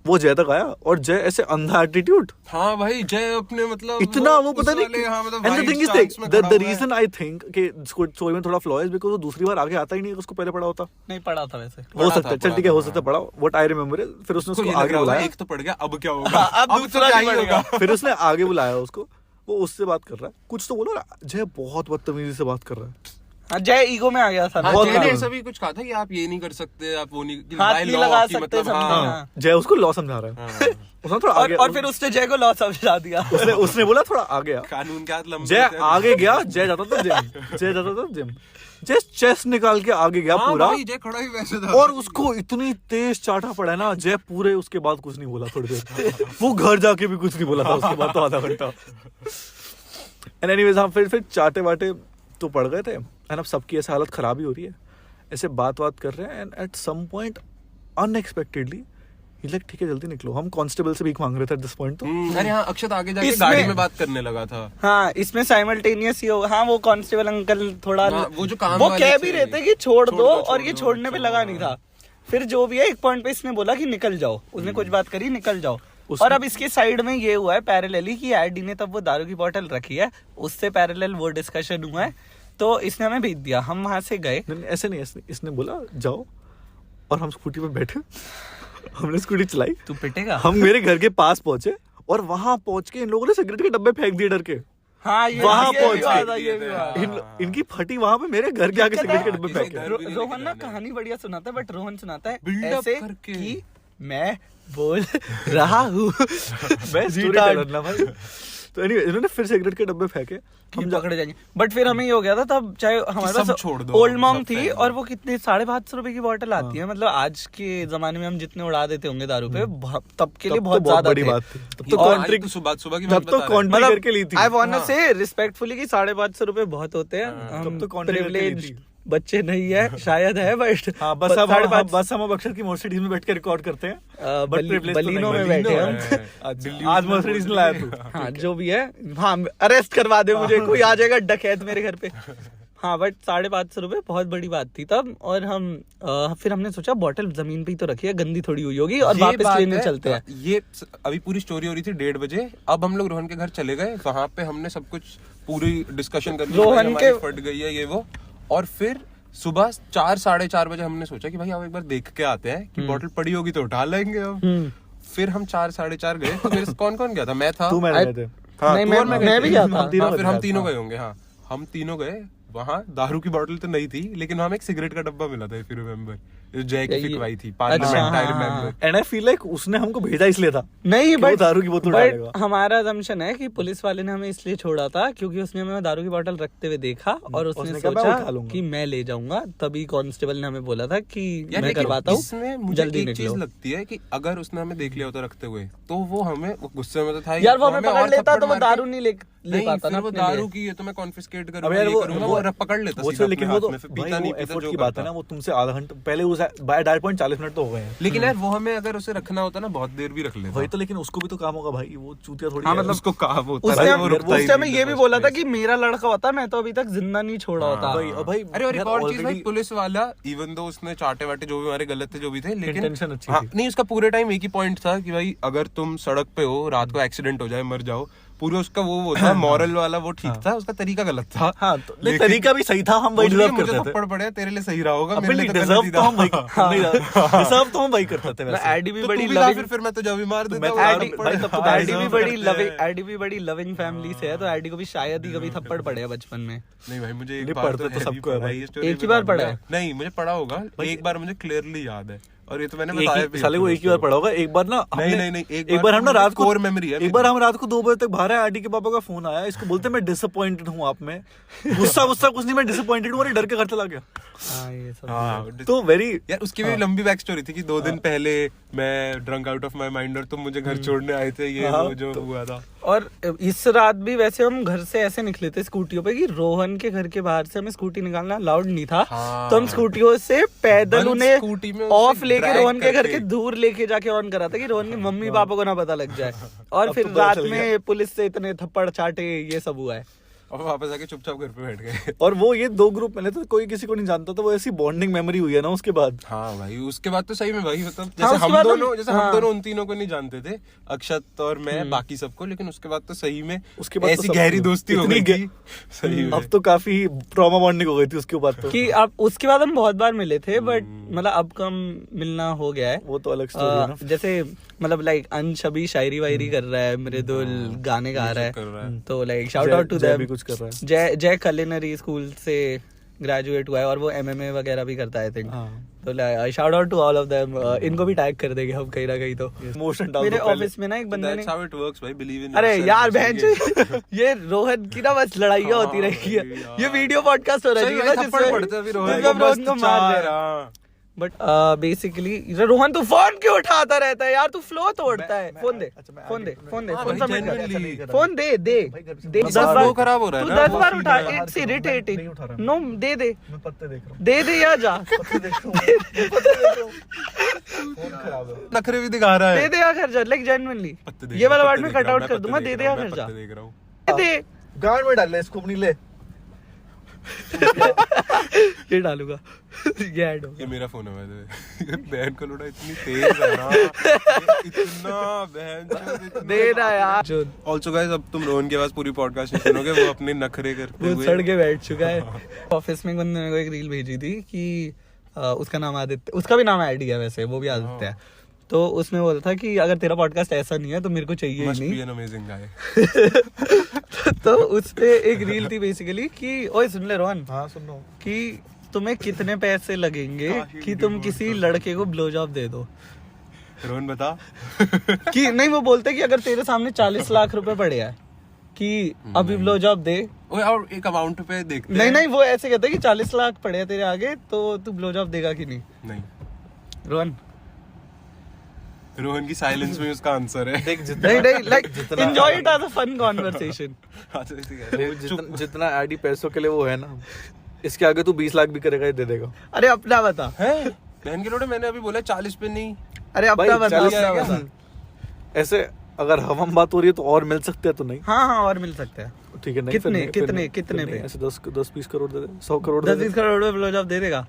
S3: वो जय तक आया और जय ऐसे अंधा एटीट्यूड।
S2: हाँ भाई जय अपने मतलब
S3: इतना वो पता नहीं।
S2: हाँ, मतलब
S3: and the thing is
S2: stance में
S3: द
S2: खड़ा हुआ है।
S3: रीजन आई थिंक कि स्टोरी में थोड़ा फ्लॉ है बिकॉज़ वो दूसरी बार आगे आता ही नहीं, उसको पहले पड़ा होता।
S1: नहीं पढ़ा था वैसे।
S3: हो सकता है, चल ठीक है, हो सकता है पड़ा। व्हाट आई रिमेंबर फिर उसने
S2: उसको
S3: उसको
S2: ये लग
S3: आगे
S2: रहा होगा,
S3: बुलाया।
S2: एक तो पड़ गया, अब क्या होगा?
S1: हाँ, अब दूसरा
S2: क्या
S1: नहीं
S2: ही
S1: पड़ेगा।
S2: होगा?
S3: फिर उसने आगे बुलाया उसको, वो उससे बात कर रहा है, कुछ तो बोलो। जय बहुत बदतमीजी से बात कर रहा है।
S1: हाँ, जय ईगो में आ गया था।
S2: हाँ,
S3: बहुत
S2: जय ने
S3: बड़ा।
S2: ऐसा भी कुछ कहा था कि आप ये नहीं कर सकते, आप वो नहीं, कि
S1: हाथ
S2: by
S1: नहीं
S2: law
S1: लगा
S2: की
S1: सकते
S2: मतलब,
S1: समथिंग,
S2: हाँ।
S1: हाँ।
S3: जय उसको लॉ समझा रहा है। उसने थोड़ा आगे
S1: और फिर उसने जय को लॉ समझा दिया।
S3: उसने बोला थोड़ा आ गया।
S2: कानून के हाथ लंबे
S3: जय
S2: होते हैं।
S3: आगे गया, जय जाता था जिम। जय चेस्ट निकाल के आगे गया
S2: हाँ
S3: पूरा।
S2: भाई, जय खड़ा ही वैसे था।
S3: और उसको इतनी तेज चाटा पड़ा है ना, जय पूरे उसके बाद कुछ नहीं बोला थोड़ी देर। वो घर जाके भी कुछ नहीं बोला था उसके बाद तो आधा घंटा। एंड एनीवेज हाँ, फिर चाटे वाटे तो पड़ गए थे एंड अब सबकी ऐसे हालत खराब ही हो रही है, ऐसे बात कर रहे हैं and at some point unexpectedly like ठीक है जल्दी निकलो। हम कांस्टेबल से भीख मांग रहे थे एट दिस पॉइंट। तो
S2: अरे हाँ, अक्षत आगे जाके
S1: इसमें-
S2: गाड़ी में बात करने लगा था।
S1: हाँ, इसमें साइमल्टेनियस ही हो। हाँ, वो कांस्टेबल अंकल थोड़ा
S2: हाँ, वो जो काम
S1: वो
S2: वाले
S1: कह
S2: थे।
S1: भी रहे थे कि छोड़ दो और
S2: छोड़
S1: ये
S2: दो,
S1: छोड़ने पे
S2: चलो,
S1: लगा नहीं था। फिर जो भी है एक पॉइंट पे इसने बोला कि निकल जाओ। उसने कुछ बात करी, निकल जाओ। और अब इसके साइड में ये हुआ है पैरेलली कि आईडी ने तब वो दारू की बोतल रखी है, उससे पैरेलल वो डिस्कशन हुआ है, तो इसने हमें भेज दिया। हम वहां से गए।
S3: नहीं, ऐसे नहीं, इसने बोला जाओ और हम स्कूटी पे बैठे। हमने स्कूटी चलाई,
S1: तू पिटेगा।
S3: हम मेरे घर के पास पहुंचे और वहां पहुंच के इन लोगों ने सिगरेट के डब्बे फेंक दिए डर के।
S1: हाँ, ये
S3: वहां
S1: ये
S3: पहुंच
S1: भी बात
S3: गए।
S1: है, ये भी बात है।
S3: इनकी फटी वहां पे मेरे घर के आगे सिगरेट के डब्बे
S2: किसी
S3: फेंके।
S2: घर भी नहीं
S1: रोहन ना
S2: लेके जाना।
S1: कहानी बढ़िया सुनाता है, बट रोहन सुनाता है
S2: Build up
S1: ऐसे
S2: करके।
S1: कि मैं बोल रहा हूँ।
S3: मैं स्टोरी टेलर ना भाई। तो एनीवे इन्होंने फिर सिगरेट के डब्बे फेंके,
S1: हम पकड़े जाएंगे। बट फिर हमें ये हो गया था तब, चाहे हमारे
S2: सब
S1: पास
S2: छोड़ दो,
S1: ओल्ड मॉन्ग
S2: सब
S1: थी
S2: फेंक दो।
S1: और वो कितने 550 रुपए की बोतल आती है। मतलब आज के जमाने में हम जितने उड़ा देते होंगे दारू पे, तब के लिए
S3: तब तो
S1: बहुत ज्यादा
S3: बड़ी
S1: थे।
S3: बात थी। तब
S2: ये
S3: तो
S2: तो आज
S3: कॉन्ट्री
S2: तो सुबह की
S3: तब
S2: बात
S3: तो
S2: बता रहे हैं।
S3: कॉन्ट्री करके ली थी।
S1: आई वांट
S2: हाँ।
S1: से रिस्पेक्टफुली कि 550 रुपए बहुत होते हैं।
S3: तब
S1: हम
S3: तो कॉन्ट्री करके ली
S1: प्रिविलेज्ड
S3: थी।
S1: बच्चे नहीं है, शायद है, बट
S3: हाँ बस अब अक्षर की मर्सिडीज में बैठ के रिकॉर्ड करते हैं। But privilege तो
S1: बलिनो
S3: नहीं,
S1: में
S3: बलिनो
S1: बैठे
S3: है।
S1: हम।
S3: आज मर्सिडीज में लाया तू।
S1: हाँ, जो भी है। हाँ, अरेस्ट करवा दे मुझे, कोई आ जाएगा डकैत मेरे घर पे। हाँ, बट 550 रुपए बहुत बड़ी बात थी तब। और हम फिर हमने सोचा बोतल जमीन पे ही तो रखी है, गंदी थोड़ी हुई होगी, और
S2: ये
S1: वापस
S2: बात
S1: लेने
S2: है,
S1: चलते हैं।
S2: ये अभी पूरी स्टोरी हो रही थी 1:30 बजे। अब हम लोग रोहन के घर चले गए, वहां पे हमने सब कुछ पूरी डिस्कशन कर ली।
S1: रोहन
S2: भाई हमारी
S1: के-
S2: फट गई है ये वो। और फिर सुबह 4 साढ़े 4 बजे हमने सोचा कि भाई अब एक बार देख के आते हैं कि बोतल पड़ी होगी तो उठा लेंगे अब। फिर हम 4 साढ़े 4 गए। तो मेरे से कौन कौन गया था? मैं था,
S3: तू मैं गए थे।
S2: हाँ,
S1: नहीं,
S2: तू और
S1: मैं भी गया था।
S3: तीनों
S2: हाँ, फिर
S3: गए
S2: हम
S3: थे।
S2: तीनों गए होंगे। हाँ, हम तीनों गए वहाँ। दारू की बोतल तो नहीं थी, लेकिन वहाँ एक सिगरेट का डब्बा मिला था, इफ यू रिमेम्बर, जो जय की
S1: ये-
S2: फिकवाई थी,
S1: अच्छा,
S2: पार्लियामेंट, आई
S1: हाँ,
S2: remember.
S3: And I feel like उसने हमको भेजा इसलिए था
S1: नहीं,
S3: कि वो
S1: बट
S3: दारू की बोतल डालेगा।
S1: हमारा assumption है कि पुलिस वाले ने हमें इसलिए छोड़ा था क्योंकि उसने हमें दारू की बोतल रखते हुए देखा और उसने
S3: उसने कहा, मैं
S1: सोचा
S3: उठा लूंगा।
S1: कि मैं ले जाऊंगा। तभी कांस्टेबल ने हमें बोला था कि
S2: यार
S1: मैं
S2: लेकिन
S1: करवाता हूँ,
S2: इसमें मुझे
S1: जल्दी
S2: एक चीज
S1: निकलो।
S2: लगती है कि अगर उसने हमें देख लिया होता रखते हुए, तो वो हमें वो गुस्से में तो था ही,
S1: यार वो हमें
S2: और
S1: पकड़ लेता
S2: थप्पड़
S1: तो वो
S2: मार के-
S1: दारू नहीं ले पाता
S2: फिर
S1: ना
S2: वो
S1: अपने
S2: दारू
S1: लिए।
S2: की है तो मैं कॉन्फिस्केट
S3: अब
S2: करूंगा,
S3: यार
S2: ये
S3: वो
S2: करूंगा, वो पकड़ लेता
S3: वो
S2: सीधा
S3: लेकिन
S2: अपने
S3: वो तो
S2: हाथ में, फिर
S3: भाई
S2: पीता नहीं
S3: वो
S2: पीता
S3: एफर्ट
S2: जो
S3: की बात है
S2: करता।
S3: ना, वो तुमसे आधा घंटा पहले उस 40 मिनट तो हो गए हैं।
S2: लेकिन यार वो हमें अगर उसे रखना होता ना, बहुत देर भी रख लेता।
S3: वही तो, लेकिन उसको भी तो काम होगा भाई, वो चूतिया थोड़ी
S1: हाँ,
S3: है।
S1: मतलब
S2: उसको कहा वो
S1: उसने
S2: वो रुकता ही
S1: उस टाइम
S2: नहीं
S1: ये
S2: था
S1: भी
S2: first
S1: बोला था
S2: place।
S1: कि मेरा लड़का होता मैं तो अभी तक जिंदा नहीं छोड़ा होता।
S3: भाई और भाई
S2: अरे और एक
S3: यार
S2: और चीज भाई,
S3: already-
S2: पुलिस वाला इवन दो उसने चाटे वाटे जो भी हमारे गलत थे जो भी थे, लेकिन
S3: Intention अच्छी
S2: हाँ,
S3: थी।
S2: नहीं उसका पूरे टाइम एक ही पॉइंट था कि भाई अगर तुम सड़क पे हो, रात को एक्सीडेंट हो जाए, मर जाओ, पूरा उसका वो था मॉरल वाला, वो ठीक था, उसका तरीका गलत था।
S3: हाँ तो नहीं,
S2: लेकिन-
S3: तरीका भी सही था, हम वही
S2: मुझे
S3: डिजर्व
S2: मुझे
S3: करते थे।
S2: थप्पड़ पड़े, तेरे लिए सही रहा होगा,
S3: अब
S2: मेरे लिए
S3: नहीं
S2: तो गलत
S3: डिजर्व
S2: ही
S3: तो
S2: था।
S3: हम वही डिजर्व तो हम वही करते थे वैसे।
S1: एडी भी
S2: तो
S1: बड़ी
S2: तू भी था,
S1: loving-
S2: फिर मैं तो जब भी मार देता
S3: मैं
S2: हूँ,
S3: तो
S1: एडी
S2: थप्पड़।
S3: भाई तब तो
S1: एडी भी
S3: deserve
S1: बड़ी
S3: करते
S1: लविंग
S3: हैं।
S1: एडी भी बड़ी लविंग फैमिली से है, तो एडी को भी शायद ही कभी थप्पड़ पड़े बचपन में।
S2: नहीं भाई, मुझे एक
S3: नहीं,
S2: बार
S3: पढ़ते तो
S2: heavy
S3: सबको है
S2: पड़ा
S3: भाई।
S2: ये story
S1: एक ही
S2: में
S1: बार पढ़ा
S2: मालूम
S1: है?
S2: नहीं, मुझे पढ़ा होगा, एक बार मुझे क्लियरली याद है, और ये तो मैंने
S3: एक
S2: बताया
S3: ही
S2: भी
S3: साले को एक ही बार पड़ा होगा। एक बार ना
S2: नहीं,
S3: हमने-
S2: नहीं,
S3: एक बार हम ना रात को
S2: core memory है
S3: एक बार
S2: मेरी।
S3: हम रात को 2 बजे तक बाहर आए, आंटी के पापा का फोन आया, इसको बोलते मैं डिसअपॉइंटेड हूँ आप में। गुस्सा कुछ नहीं, मैं डिसअपॉइंटेड हूँ, और ये डर के घर चला गया।
S1: हाँ, ये सब
S2: हाँ,
S3: तो वेरी
S2: यार उसकी भी लंबी बैक स्टोरी थी कि 2 दिन पहले मैं drunk out of my mind और तुम मुझे घर छोड़ने आए थे, ये
S3: हाँ,
S2: वो जो हुआ था।
S1: और इस रात भी वैसे हम घर से ऐसे निकले थे स्कूटियों पे कि रोहन के घर के बाहर से हमें स्कूटी निकालना अलाउड नहीं था।
S2: हाँ।
S1: तो हम स्कूटियों से पैदल
S2: बंद स्कूटी में
S1: उन्हें
S2: उसे
S1: ऑफ लेके
S2: drag
S1: रोहन के घर
S2: करके।
S1: के दूर लेके जाके ऑन करा था कि रोहन के मम्मी पापा को ना पता लग जाए। और
S3: अब
S1: फिर
S3: तो पता
S1: रात
S3: चल गया।
S1: में पुलिस से इतने थप्पड़ चाटे ये सब हुआ है।
S2: और वापस आके चुपचाप घर पे बैठ गए।
S3: और वो ये 2 ग्रुप मिले तो कोई किसी को नहीं जानता, तो वो ऐसी बॉन्डिंग मेमोरी हुई है ना उसके बाद।
S2: हाँ भाई, उसके बाद तो सही में भाई मतलब
S1: हाँ,
S2: जैसे
S1: उसके
S2: हम
S1: बाद
S2: दोनों जैसे हम
S1: हाँ।
S2: दोनों उन तीनों को नहीं जानते थे, अक्षत और मैं, बाकी सबको, लेकिन उसके बाद तो सही में
S3: उसके बाद तो
S2: ऐसी
S3: सब-
S2: गहरी दोस्ती हो
S3: इतनी
S2: गई थी सही में।
S3: अब तो काफी ट्रॉमा बॉन्डिंग हो गई थी उसके बाद तो।
S1: कि अब उसके बाद हम बहुत बार मिले थे, बट मतलब अब कम मिलना हो गया है।
S3: वो तो अलग स्टोरी है ना।
S1: जैसे मतलब लाइक अंश अभी शायरी वायरी कर रहा है, मृदुल गाने गा रहा
S2: कर रहा
S1: है,
S2: है।
S1: तो लाइक शाउट आउट टू
S3: जय
S1: देम।
S3: भी कुछ कर रहा है।
S1: जय कलिनरी स्कूल से ग्रेजुएट हुआ है और वो एमएमए वगैरह भी करता है आई थिंक।
S3: हाँ।
S1: तो shout out to all of them. इनको भी टैग कर देंगे हम कहीं ना कहीं। तो
S3: मोशन डाल
S1: मेरे
S3: दो पहले।
S1: ऑफिस में ना एक बंदे ने,
S2: That's how it works भाई, believe in
S1: अरे
S2: yourself,
S1: यार
S2: बस
S1: बहन ये रोहन की ना बस लड़ाइयाँ होती रही है।
S2: यार।
S1: ये वीडियो पॉडकास्ट हो रहा
S2: सही
S1: है
S2: में
S1: ना,
S2: थप्पड़ पड़ते हैं फिर रोहन
S1: जिसमें
S2: को,
S1: रोहन को
S2: मस्त
S1: मार रहे
S2: चार,
S1: हैं।
S2: हाँ।
S1: बट बेसिकली रोहन तू फोन क्यों उठाता रहता है यार, तू फ्लो तोड़ता है। फोन दे,
S3: अच्छा, मैं
S1: फोन दे,
S3: आगे-
S1: फोन दे,
S2: हाँ
S1: फोन
S2: भाई,
S1: सबमिट कर।
S2: genuinely।
S1: फोन दे दे
S3: भाई, घर से-
S1: दे,
S3: बस
S1: 10
S3: वो
S1: बार
S2: खराब हो रहा है
S1: तू
S2: ना,
S1: 10
S2: वो
S1: बार
S2: feel
S1: उठा,
S2: है।
S1: इट्स
S3: नहीं
S1: इरिटेटिंग।
S3: उठा रहा।
S1: नो दे दे
S3: मैं पत्ते देख रहा हूँ।
S1: दे या जा,
S3: पत्ते देख रहा हूँ। मैं पत्ते देख रहा हूँ। फोन खराब है।
S2: नखरे भी दिखा रहा
S1: दे
S2: है।
S1: दे या घर जा, लाइक जेन्युइनली
S2: पत्ते देख
S1: ये
S2: रहा
S1: वाला
S2: हूँ,
S1: वर्ड
S2: पत्ते
S1: में
S2: देख
S1: कट
S2: रहा हूँ,
S1: आउट कर
S2: मैं
S1: दूंगा।
S2: पत्ते
S1: दे
S2: देख
S1: दे
S2: रहा
S1: या
S2: हूँ,
S1: घर
S2: मैं
S1: जा,
S2: पत्ते देख रहा हूँ।
S1: दे
S3: गांड में डाल ले इसको अपनी ले।
S1: ये डालूंगा। ये ऐड हो
S2: ये मेरा फोन है वैसे। बहन को लुड़ा इतनी तेज है ना, ये इतना बहन
S1: दे ना यार। जो
S2: ऑल्सो गाइस, अब तुम रोहन के पास पूरी पॉडकास्ट नहीं सुनोगे, वो अपने नखरे करते
S1: वो
S2: हुए
S1: सड़ के बैठ चुका है। ऑफिस में एक बंदे ने मेरे को एक रील भेजी थी कि उसका नाम आदित्य, उसका भी नाम ऐड है वैसे, वो भी आदित्य है। तो उसमें बोला था कि अगर तेरा पॉडकास्ट ऐसा नहीं है तो मेरे को चाहिए ही
S2: मस्ट बी
S1: नहीं।
S2: An amazing guy.
S1: तो उस पे एक रील थी बेसिकली कि ओए सुन ले रोहन,
S3: हाँ सुन रहा हूँ।
S1: कि तुम्हें कितने पैसे लगेंगे कि तुम किसी लड़के को ब्लो जॉब दे दो।
S2: रोहन बता।
S1: कि नहीं, वो बोलते कि अगर तेरे सामने 40 लाख रुपए पड़े हैं कि अभी ब्लो जॉब दे।
S2: ओए और एक अमाउंट पे देखते
S1: नहीं
S2: हैं।
S1: नहीं, वो ऐसे कहते हैं कि 40 लाख पड़े हैं तेरे आगे तो तू ब्लो जॉब देगा कि नहीं।
S2: नहीं,
S1: रोहन
S2: रोहन की साइलेंस में उसका आंसर है।
S3: देख
S1: नहीं नहीं, लाइक
S3: जितना-
S1: enjoy it as a fun conversation.
S2: हाँ, तो ऐसे कह रहे हैं।
S3: जितना जितना आईडी पैसों के लिए वो है ना, इसके आगे तू 20 लाख भी करेगा ये दे देगा।
S1: अरे अपना बता,
S2: हैं? बहन के लोड़े, मैंने अभी बोला 40 पे नहीं।
S1: अरे अपना बता,
S3: 40
S1: अपना
S3: लाख
S1: बता।
S3: ऐसे अगर हम बात हो रही है तो और मिल सकते हैं तो नहीं।
S1: हाँ हाँ, और मिल सकते हैं।
S3: ठीक है, नहीं
S1: कितने-
S3: फिर नहीं,
S1: कितने-
S3: फिर नहीं,
S1: कितने
S3: फिर नहीं,
S1: पे?
S3: ऐसे 10-20 करोड़ दे दे, 100 करोड़ दे
S1: 10-20 करोड़ में ब्लो जॉब दे देगा।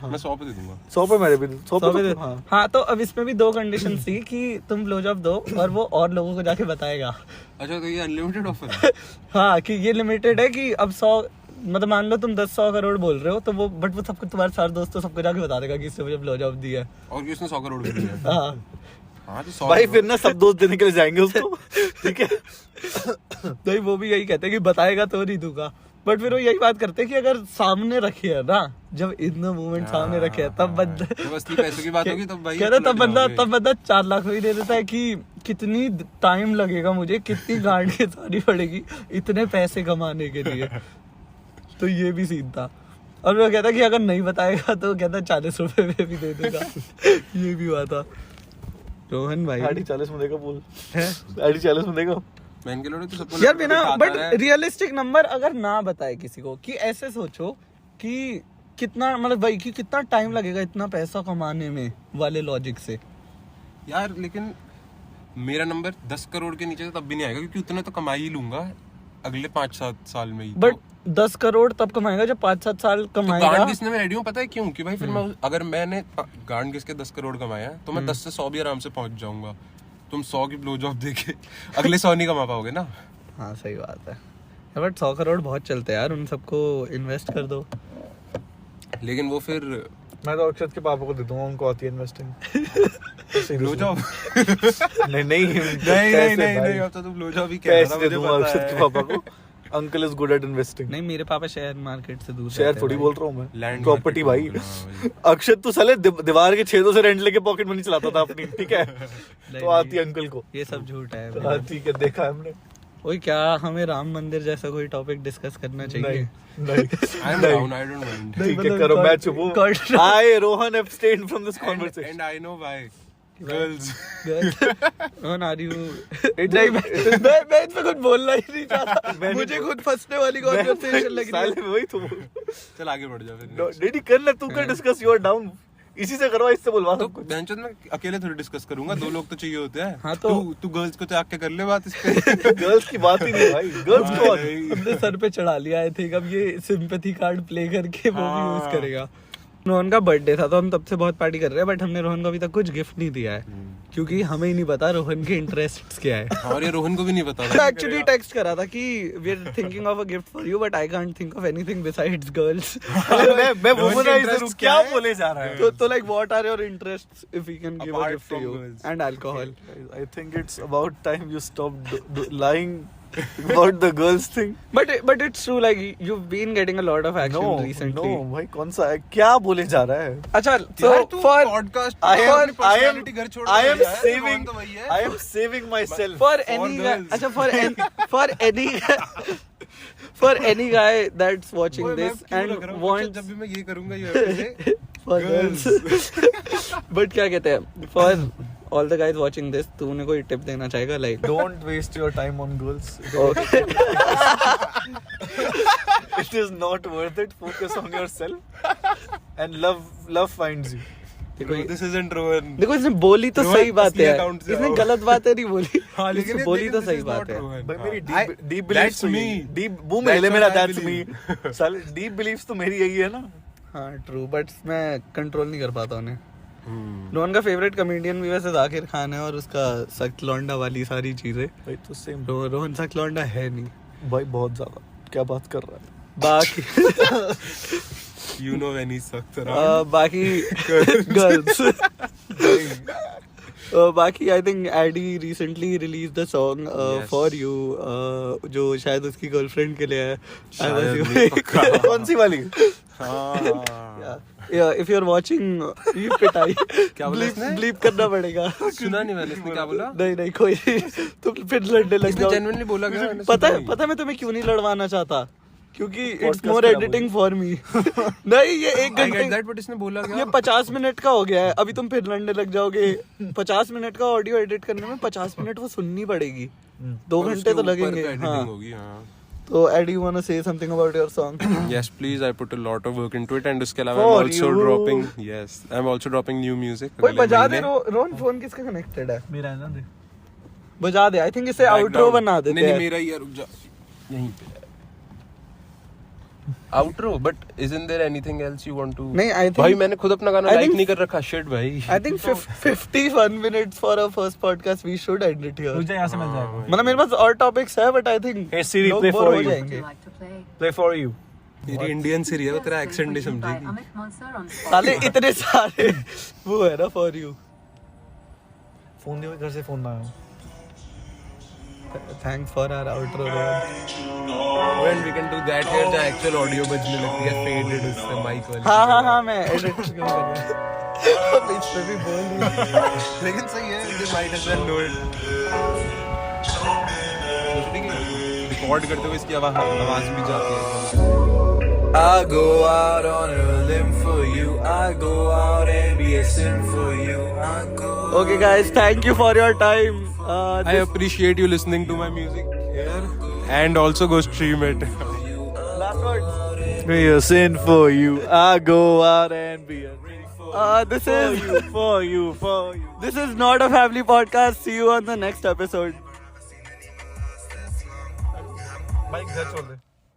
S2: मैं 100 पे दे दूंगा।
S3: 100 पे मेरे भी 100
S1: 100
S3: पे
S1: पे
S3: तो- हाँ।
S1: हाँ, तो अब इसमें भी 2 कंडीशन थी कि तुम ब्लो जॉब दो और वो और लोगों को जाके बताएगा।
S2: अच्छा, तो ये अनलिमिटेड ऑफर है।
S1: हाँ, कि ये लिमिटेड है कि अब 100 मतलब मान लो तुम 10-100 करोड़ बोल रहे हो तो वो, बट वो सबको, तुम्हारे सारे दोस्तों सबको जाके बता देगा कि इससे मुझे ब्लो जॉब दी है।
S2: और ये उसने 100 करोड़ भी दिया है।
S1: हाँ
S2: हाँ, तो 100
S3: भाई
S2: करोड़।
S3: फिर ना सब दोस्त देने के लिए जाएंगे उसको। ठीक है।
S1: नहीं, वो भी यही कहते हैं कि बताएगा तो नहीं दूंगा, बट फिर वो यही बात करते हैं कि अगर सामने रखे है ना, जब इतना मूवमेंट सामने रखे है तब बंदा,
S2: जब असली पैसों की बात होगी तब भाई
S1: कहता
S2: पलट जाओगे।
S1: तब बंदा 4 लाख ही दे देता है कि कितनी टाइम लगेगा मुझे, कितनी गाड़ी सारी पड़ेगी इतने पैसे कमाने के लिए। तो ये भी सीन था। और वो कहता कि अगर नहीं बताएगा तो कहता 40 रुपए में भी दे देगा। ये भी हुआ था। रोहन भाई
S3: आईडी 40 में देगा बोल।
S1: है
S3: आईडी 40 में देगा।
S2: बहन के लोड़े तो सबको
S1: यार
S2: लड़का
S1: बिना,
S2: दिखाता
S1: बट
S2: है।
S1: रियलिस्टिक नंबर अगर ना बताए किसी को, कि ऐसे सोचो कि कितना मतलब भाई कि कितना टाइम लगेगा इतना पैसा कमाने में वाले लॉजिक से।
S2: यार लेकिन मेरा नंबर 10 करोड़ के नीचे तब भी नहीं आएगा, क्योंकि उतना तो कमा ही लूंगा अगले 5-7 साल में ही।
S1: बट 10 करोड़ तब कमाएगा जब 5-7 साल
S2: तो
S1: कमाएगा।
S2: गांड घिसने में रेडी हूँ, पता है क्यों? कि भाई फिर मैं अगर मैंने गांड घिस के 10 करोड़ कमाया तो मैं 10 से 100 भी आराम से पहुंच जाऊंगा। तुम 100 की ब्लो जॉब देके अगले 100 नहीं कमा पाओगे ना।
S1: हाँ सही बात है, बट 100 करोड़ बहुत चलते हैं यार, उन सबको इन्वेस्ट कर दो।
S2: लेकिन वो फिर
S3: मैं तो अक्षत के पापा को दे दूंगा, उनको आती है इन्वेस्टिंग।
S2: ब्लो जॉब
S3: नहीं नहीं
S2: नहीं, अब तो तुम ब्लो जॉब ही कह रहा था,
S3: कैश दे
S2: मुझे
S3: दूंगा
S2: पता
S3: अक्षत
S2: है।
S3: के पापा को। Uncle is good at investing.
S1: नहीं, मेरे पापा शेयर मार्केट से दूर
S3: शेयर
S1: रहते
S3: थोड़ी
S1: हैं
S3: बोल रहा हूँ मैं,
S2: Land
S3: प्रॉपर्टी
S2: market
S3: भाई।
S2: बोल रहा हूँ,
S3: अक्षत तो साले दीवार के छेदों से रेंट लेके पॉकेट मनी चलाता था अपनी। ठीक है,
S1: नहीं,
S3: तो आती है अंकल को।
S1: ये सब झूठ है।
S3: हाँ ठीक है, देखा है हमने।
S1: ओए क्या हमें राम मंदिर जैसा कोई टॉपिक डिस्कस करना चाहिए?
S3: नहीं
S2: I am down, I don't mind.
S3: ठीक है, करो, मैं चुप हूँ। I, Rohan, abstain from this
S2: And
S3: conversation.
S2: I know why. Girls
S1: Rohan are you नहीं मैं इसमें कुछ बोलना ही नहीं चाहता, मुझे खुद फंसने वाली कॉन्वर्सेशन लग रही है।
S3: वही तो
S2: चल आगे बढ़ जा फिर।
S3: डेडी कर ले, तू कर डिस्कस, यू आर डाउन, इसी से करवा, इससे बोलवा
S2: तो
S3: सब कुछ।
S2: बेंचन में अकेले थोड़ी डिस्कस करूंगा, 2 लोग तो चाहिए होते हैं।
S1: हाँ तो
S2: तू गर्ल्स को तो आके कर ले बात इस पे।
S3: गर्ल्स की बात ही नहीं भाई, गर्ल्स को
S1: हमने सर पे चढ़ा लिया आई थिंक, अब ये सिंपैथी कार्ड प्ले करके वो भी यूज करेगा। रोहन का बर्थडे था तो हम तब से बहुत पार्टी कर रहे हैं, बट हमने रोहन को अभी तक कुछ गिफ्ट नहीं दिया है क्योंकि हमें ही नहीं पता रोहन के इंटरेस्ट्स क्या है।
S2: और ये रोहन को भी नहीं पता
S1: मैं एक्चुअली टेक्स्ट करा था कि we are thinking of a gift for you but I can't think of anything besides girls.
S3: मैं वुमनाइजर हूं, क्या बोले जा रहा है?
S1: तो like what are your interests if we can give a
S2: Apart
S1: gift to
S2: from
S1: you
S2: girls.
S1: And alcohol.
S3: I think it's about time you stopped lying about the girls thing.
S1: But it's true, like you've been getting a lot of action
S3: No,
S1: recently.
S3: no भाई, कौन सा है? क्या बोले जा रहा है?
S1: अच्छा
S2: यार
S1: so
S2: तू
S1: for
S2: podcast
S3: I am
S2: I am
S3: saving
S2: तो वही है।
S3: I am saving myself.
S1: for any guy,
S2: girls.
S1: अच्छा for any guy that's watching this and wants
S2: जब भी मैं ये करूंगा ये
S1: for girls but क्या कहते हैं for all the guys watching this, तूने कोई टिप देना चाहेगा like
S3: Don't waste your time on girls.
S1: okay
S3: It is not worth it. Focus on yourself and love finds you.
S2: This isn't Rohan.
S1: देखो इसने बोली तो
S2: रोहन
S1: सही बात
S2: असली
S1: है,
S2: account से
S1: इसने
S2: आओ।
S1: गलत बातें नहीं बोली।
S2: हाँ,
S1: इसने
S2: लेकिन
S1: बोली तो
S2: this
S1: सही
S2: is
S1: बात
S2: not
S1: है।
S2: Rohan.
S3: भाई मेरी
S2: हाँ,
S3: deep beliefs
S2: that's
S3: तो
S2: me.
S3: यही- deep वो
S2: That's
S3: मेरे
S2: what
S3: मेरा
S2: I
S3: that's me.
S2: believe.
S3: साले deep beliefs तो मेरी यही है ना।
S1: हाँ ट्रू, बट मैं कंट्रोल नहीं कर पाता उन्हें। रोहन का फेवरेट कॉमेडियन भी वैसे जाकिर खान है और उसका सख्त लौंडा वाली सारी चीजें।
S3: भाई तो सेम
S1: रोहन सख्त लौंडा है नहीं
S3: भाई, बहुत ज्यादा। क्या बात कर रहा है?
S1: बाकी
S2: You know when he's sucked around.
S1: बाकी गर्ल्स बाकी I think Eddie recently release the song
S2: Yes.
S1: For you जो शायद उसकी गर्लफ्रेंड के लिए है।
S2: शायद नहीं, पक्का।
S3: कौन सी वाली?
S2: हाँ।
S1: If you are watching you पिटाई
S2: क्या बोला इसने?
S1: ब्लीप करना पड़ेगा।
S2: सुना नहीं मैंने, इसने क्या बोला?
S1: नहीं कोई नहीं, तुम फिर लड़ने लग
S2: इसने
S1: जाओ।
S2: genuinely बोला क्या? मैंने
S1: पता
S2: सुना
S1: है
S2: नहीं।
S1: पता है मैं तुम्हें क्यों नहीं लड़वाना चाहता, क्योंकि इट्स
S3: Podcast
S1: मोर
S3: खराब हो
S1: एडिटिंग फॉर मी। नहीं ये 1
S2: I get
S1: घंटे
S2: that, but इसने बोला क्या?
S1: ये 50 मिनट का हो गया है, अभी तुम फिर लड़ने लग जाओगे। 50 मिनट का ऑडियो एडिट करने में 50 मिनट वो सुननी पड़ेगी, 2
S2: और
S1: घंटे
S2: उसके
S1: तो
S2: ऊपर
S1: लगेंगे।
S2: का editing
S1: हाँ
S2: होगी, हाँ।
S1: तो Eddie, you wanna say something about your song?
S2: Yes, please. I put a lot of work into it, and उसके अलावा I'm
S3: For
S2: also
S3: you.
S2: dropping. Yes, I'm also dropping new music.
S1: कोई
S2: अगले
S1: बजा दे।
S2: महीने।
S1: रोहन फोन किसका connected है?
S3: मेरा है ना दे।
S1: बजा दे। आई थिंक इसे आउटरो
S2: Background.
S1: बना देते
S2: नहीं
S1: हैं।
S2: मेरा ही है, रुक जा। यहीं पे outro, but isn't there anything else you want to?
S1: नहीं, I think-
S2: भाई मैंने खुद अपना गाना
S1: I
S2: लाइक
S1: think-
S2: नहीं कर रखा, shit भाई।
S1: I think 51 minutes for our first podcast. We should end it here.
S3: मुझे यहाँ से मिल जाएगा।
S1: मतलब मेरे पास और टॉपिक्स है, but I think
S3: Hey Siri,
S1: लोग
S3: play
S1: बोर
S3: for
S1: हो
S3: you.
S1: जाएंगे।
S3: Play for you.
S2: तेरी इंडियन सीरी है, वो तेरा एक्सेंट नहीं समझेगी।
S1: साले इतने सारे वो है ना फॉर यू।
S3: फोन दियो, घर से फोन ना आया।
S1: Thanks for our outro.
S2: When we can do that here, जहाँ actual audio बजने लगती है, faded उससे mic वाली।
S1: हाँ मैं एडिट क्यों कर रहा हूँ। अब इस पे भी बोल रही हूँ।
S2: लेकिन सही है, they might as well know it. Record करते हुए इसकी आवाज भी जाती है।
S4: I go out on a limb for you. I go out and be a sin for you. I go.
S1: Okay guys, thank you for your time.
S2: I appreciate you listening to my music here, and also go stream it.
S1: last words.
S3: Be a sin for you. I go out and be a
S1: This is
S3: for you.
S1: this is not a family podcast. See you on the next episode.
S3: भाई घर छोड़ दे।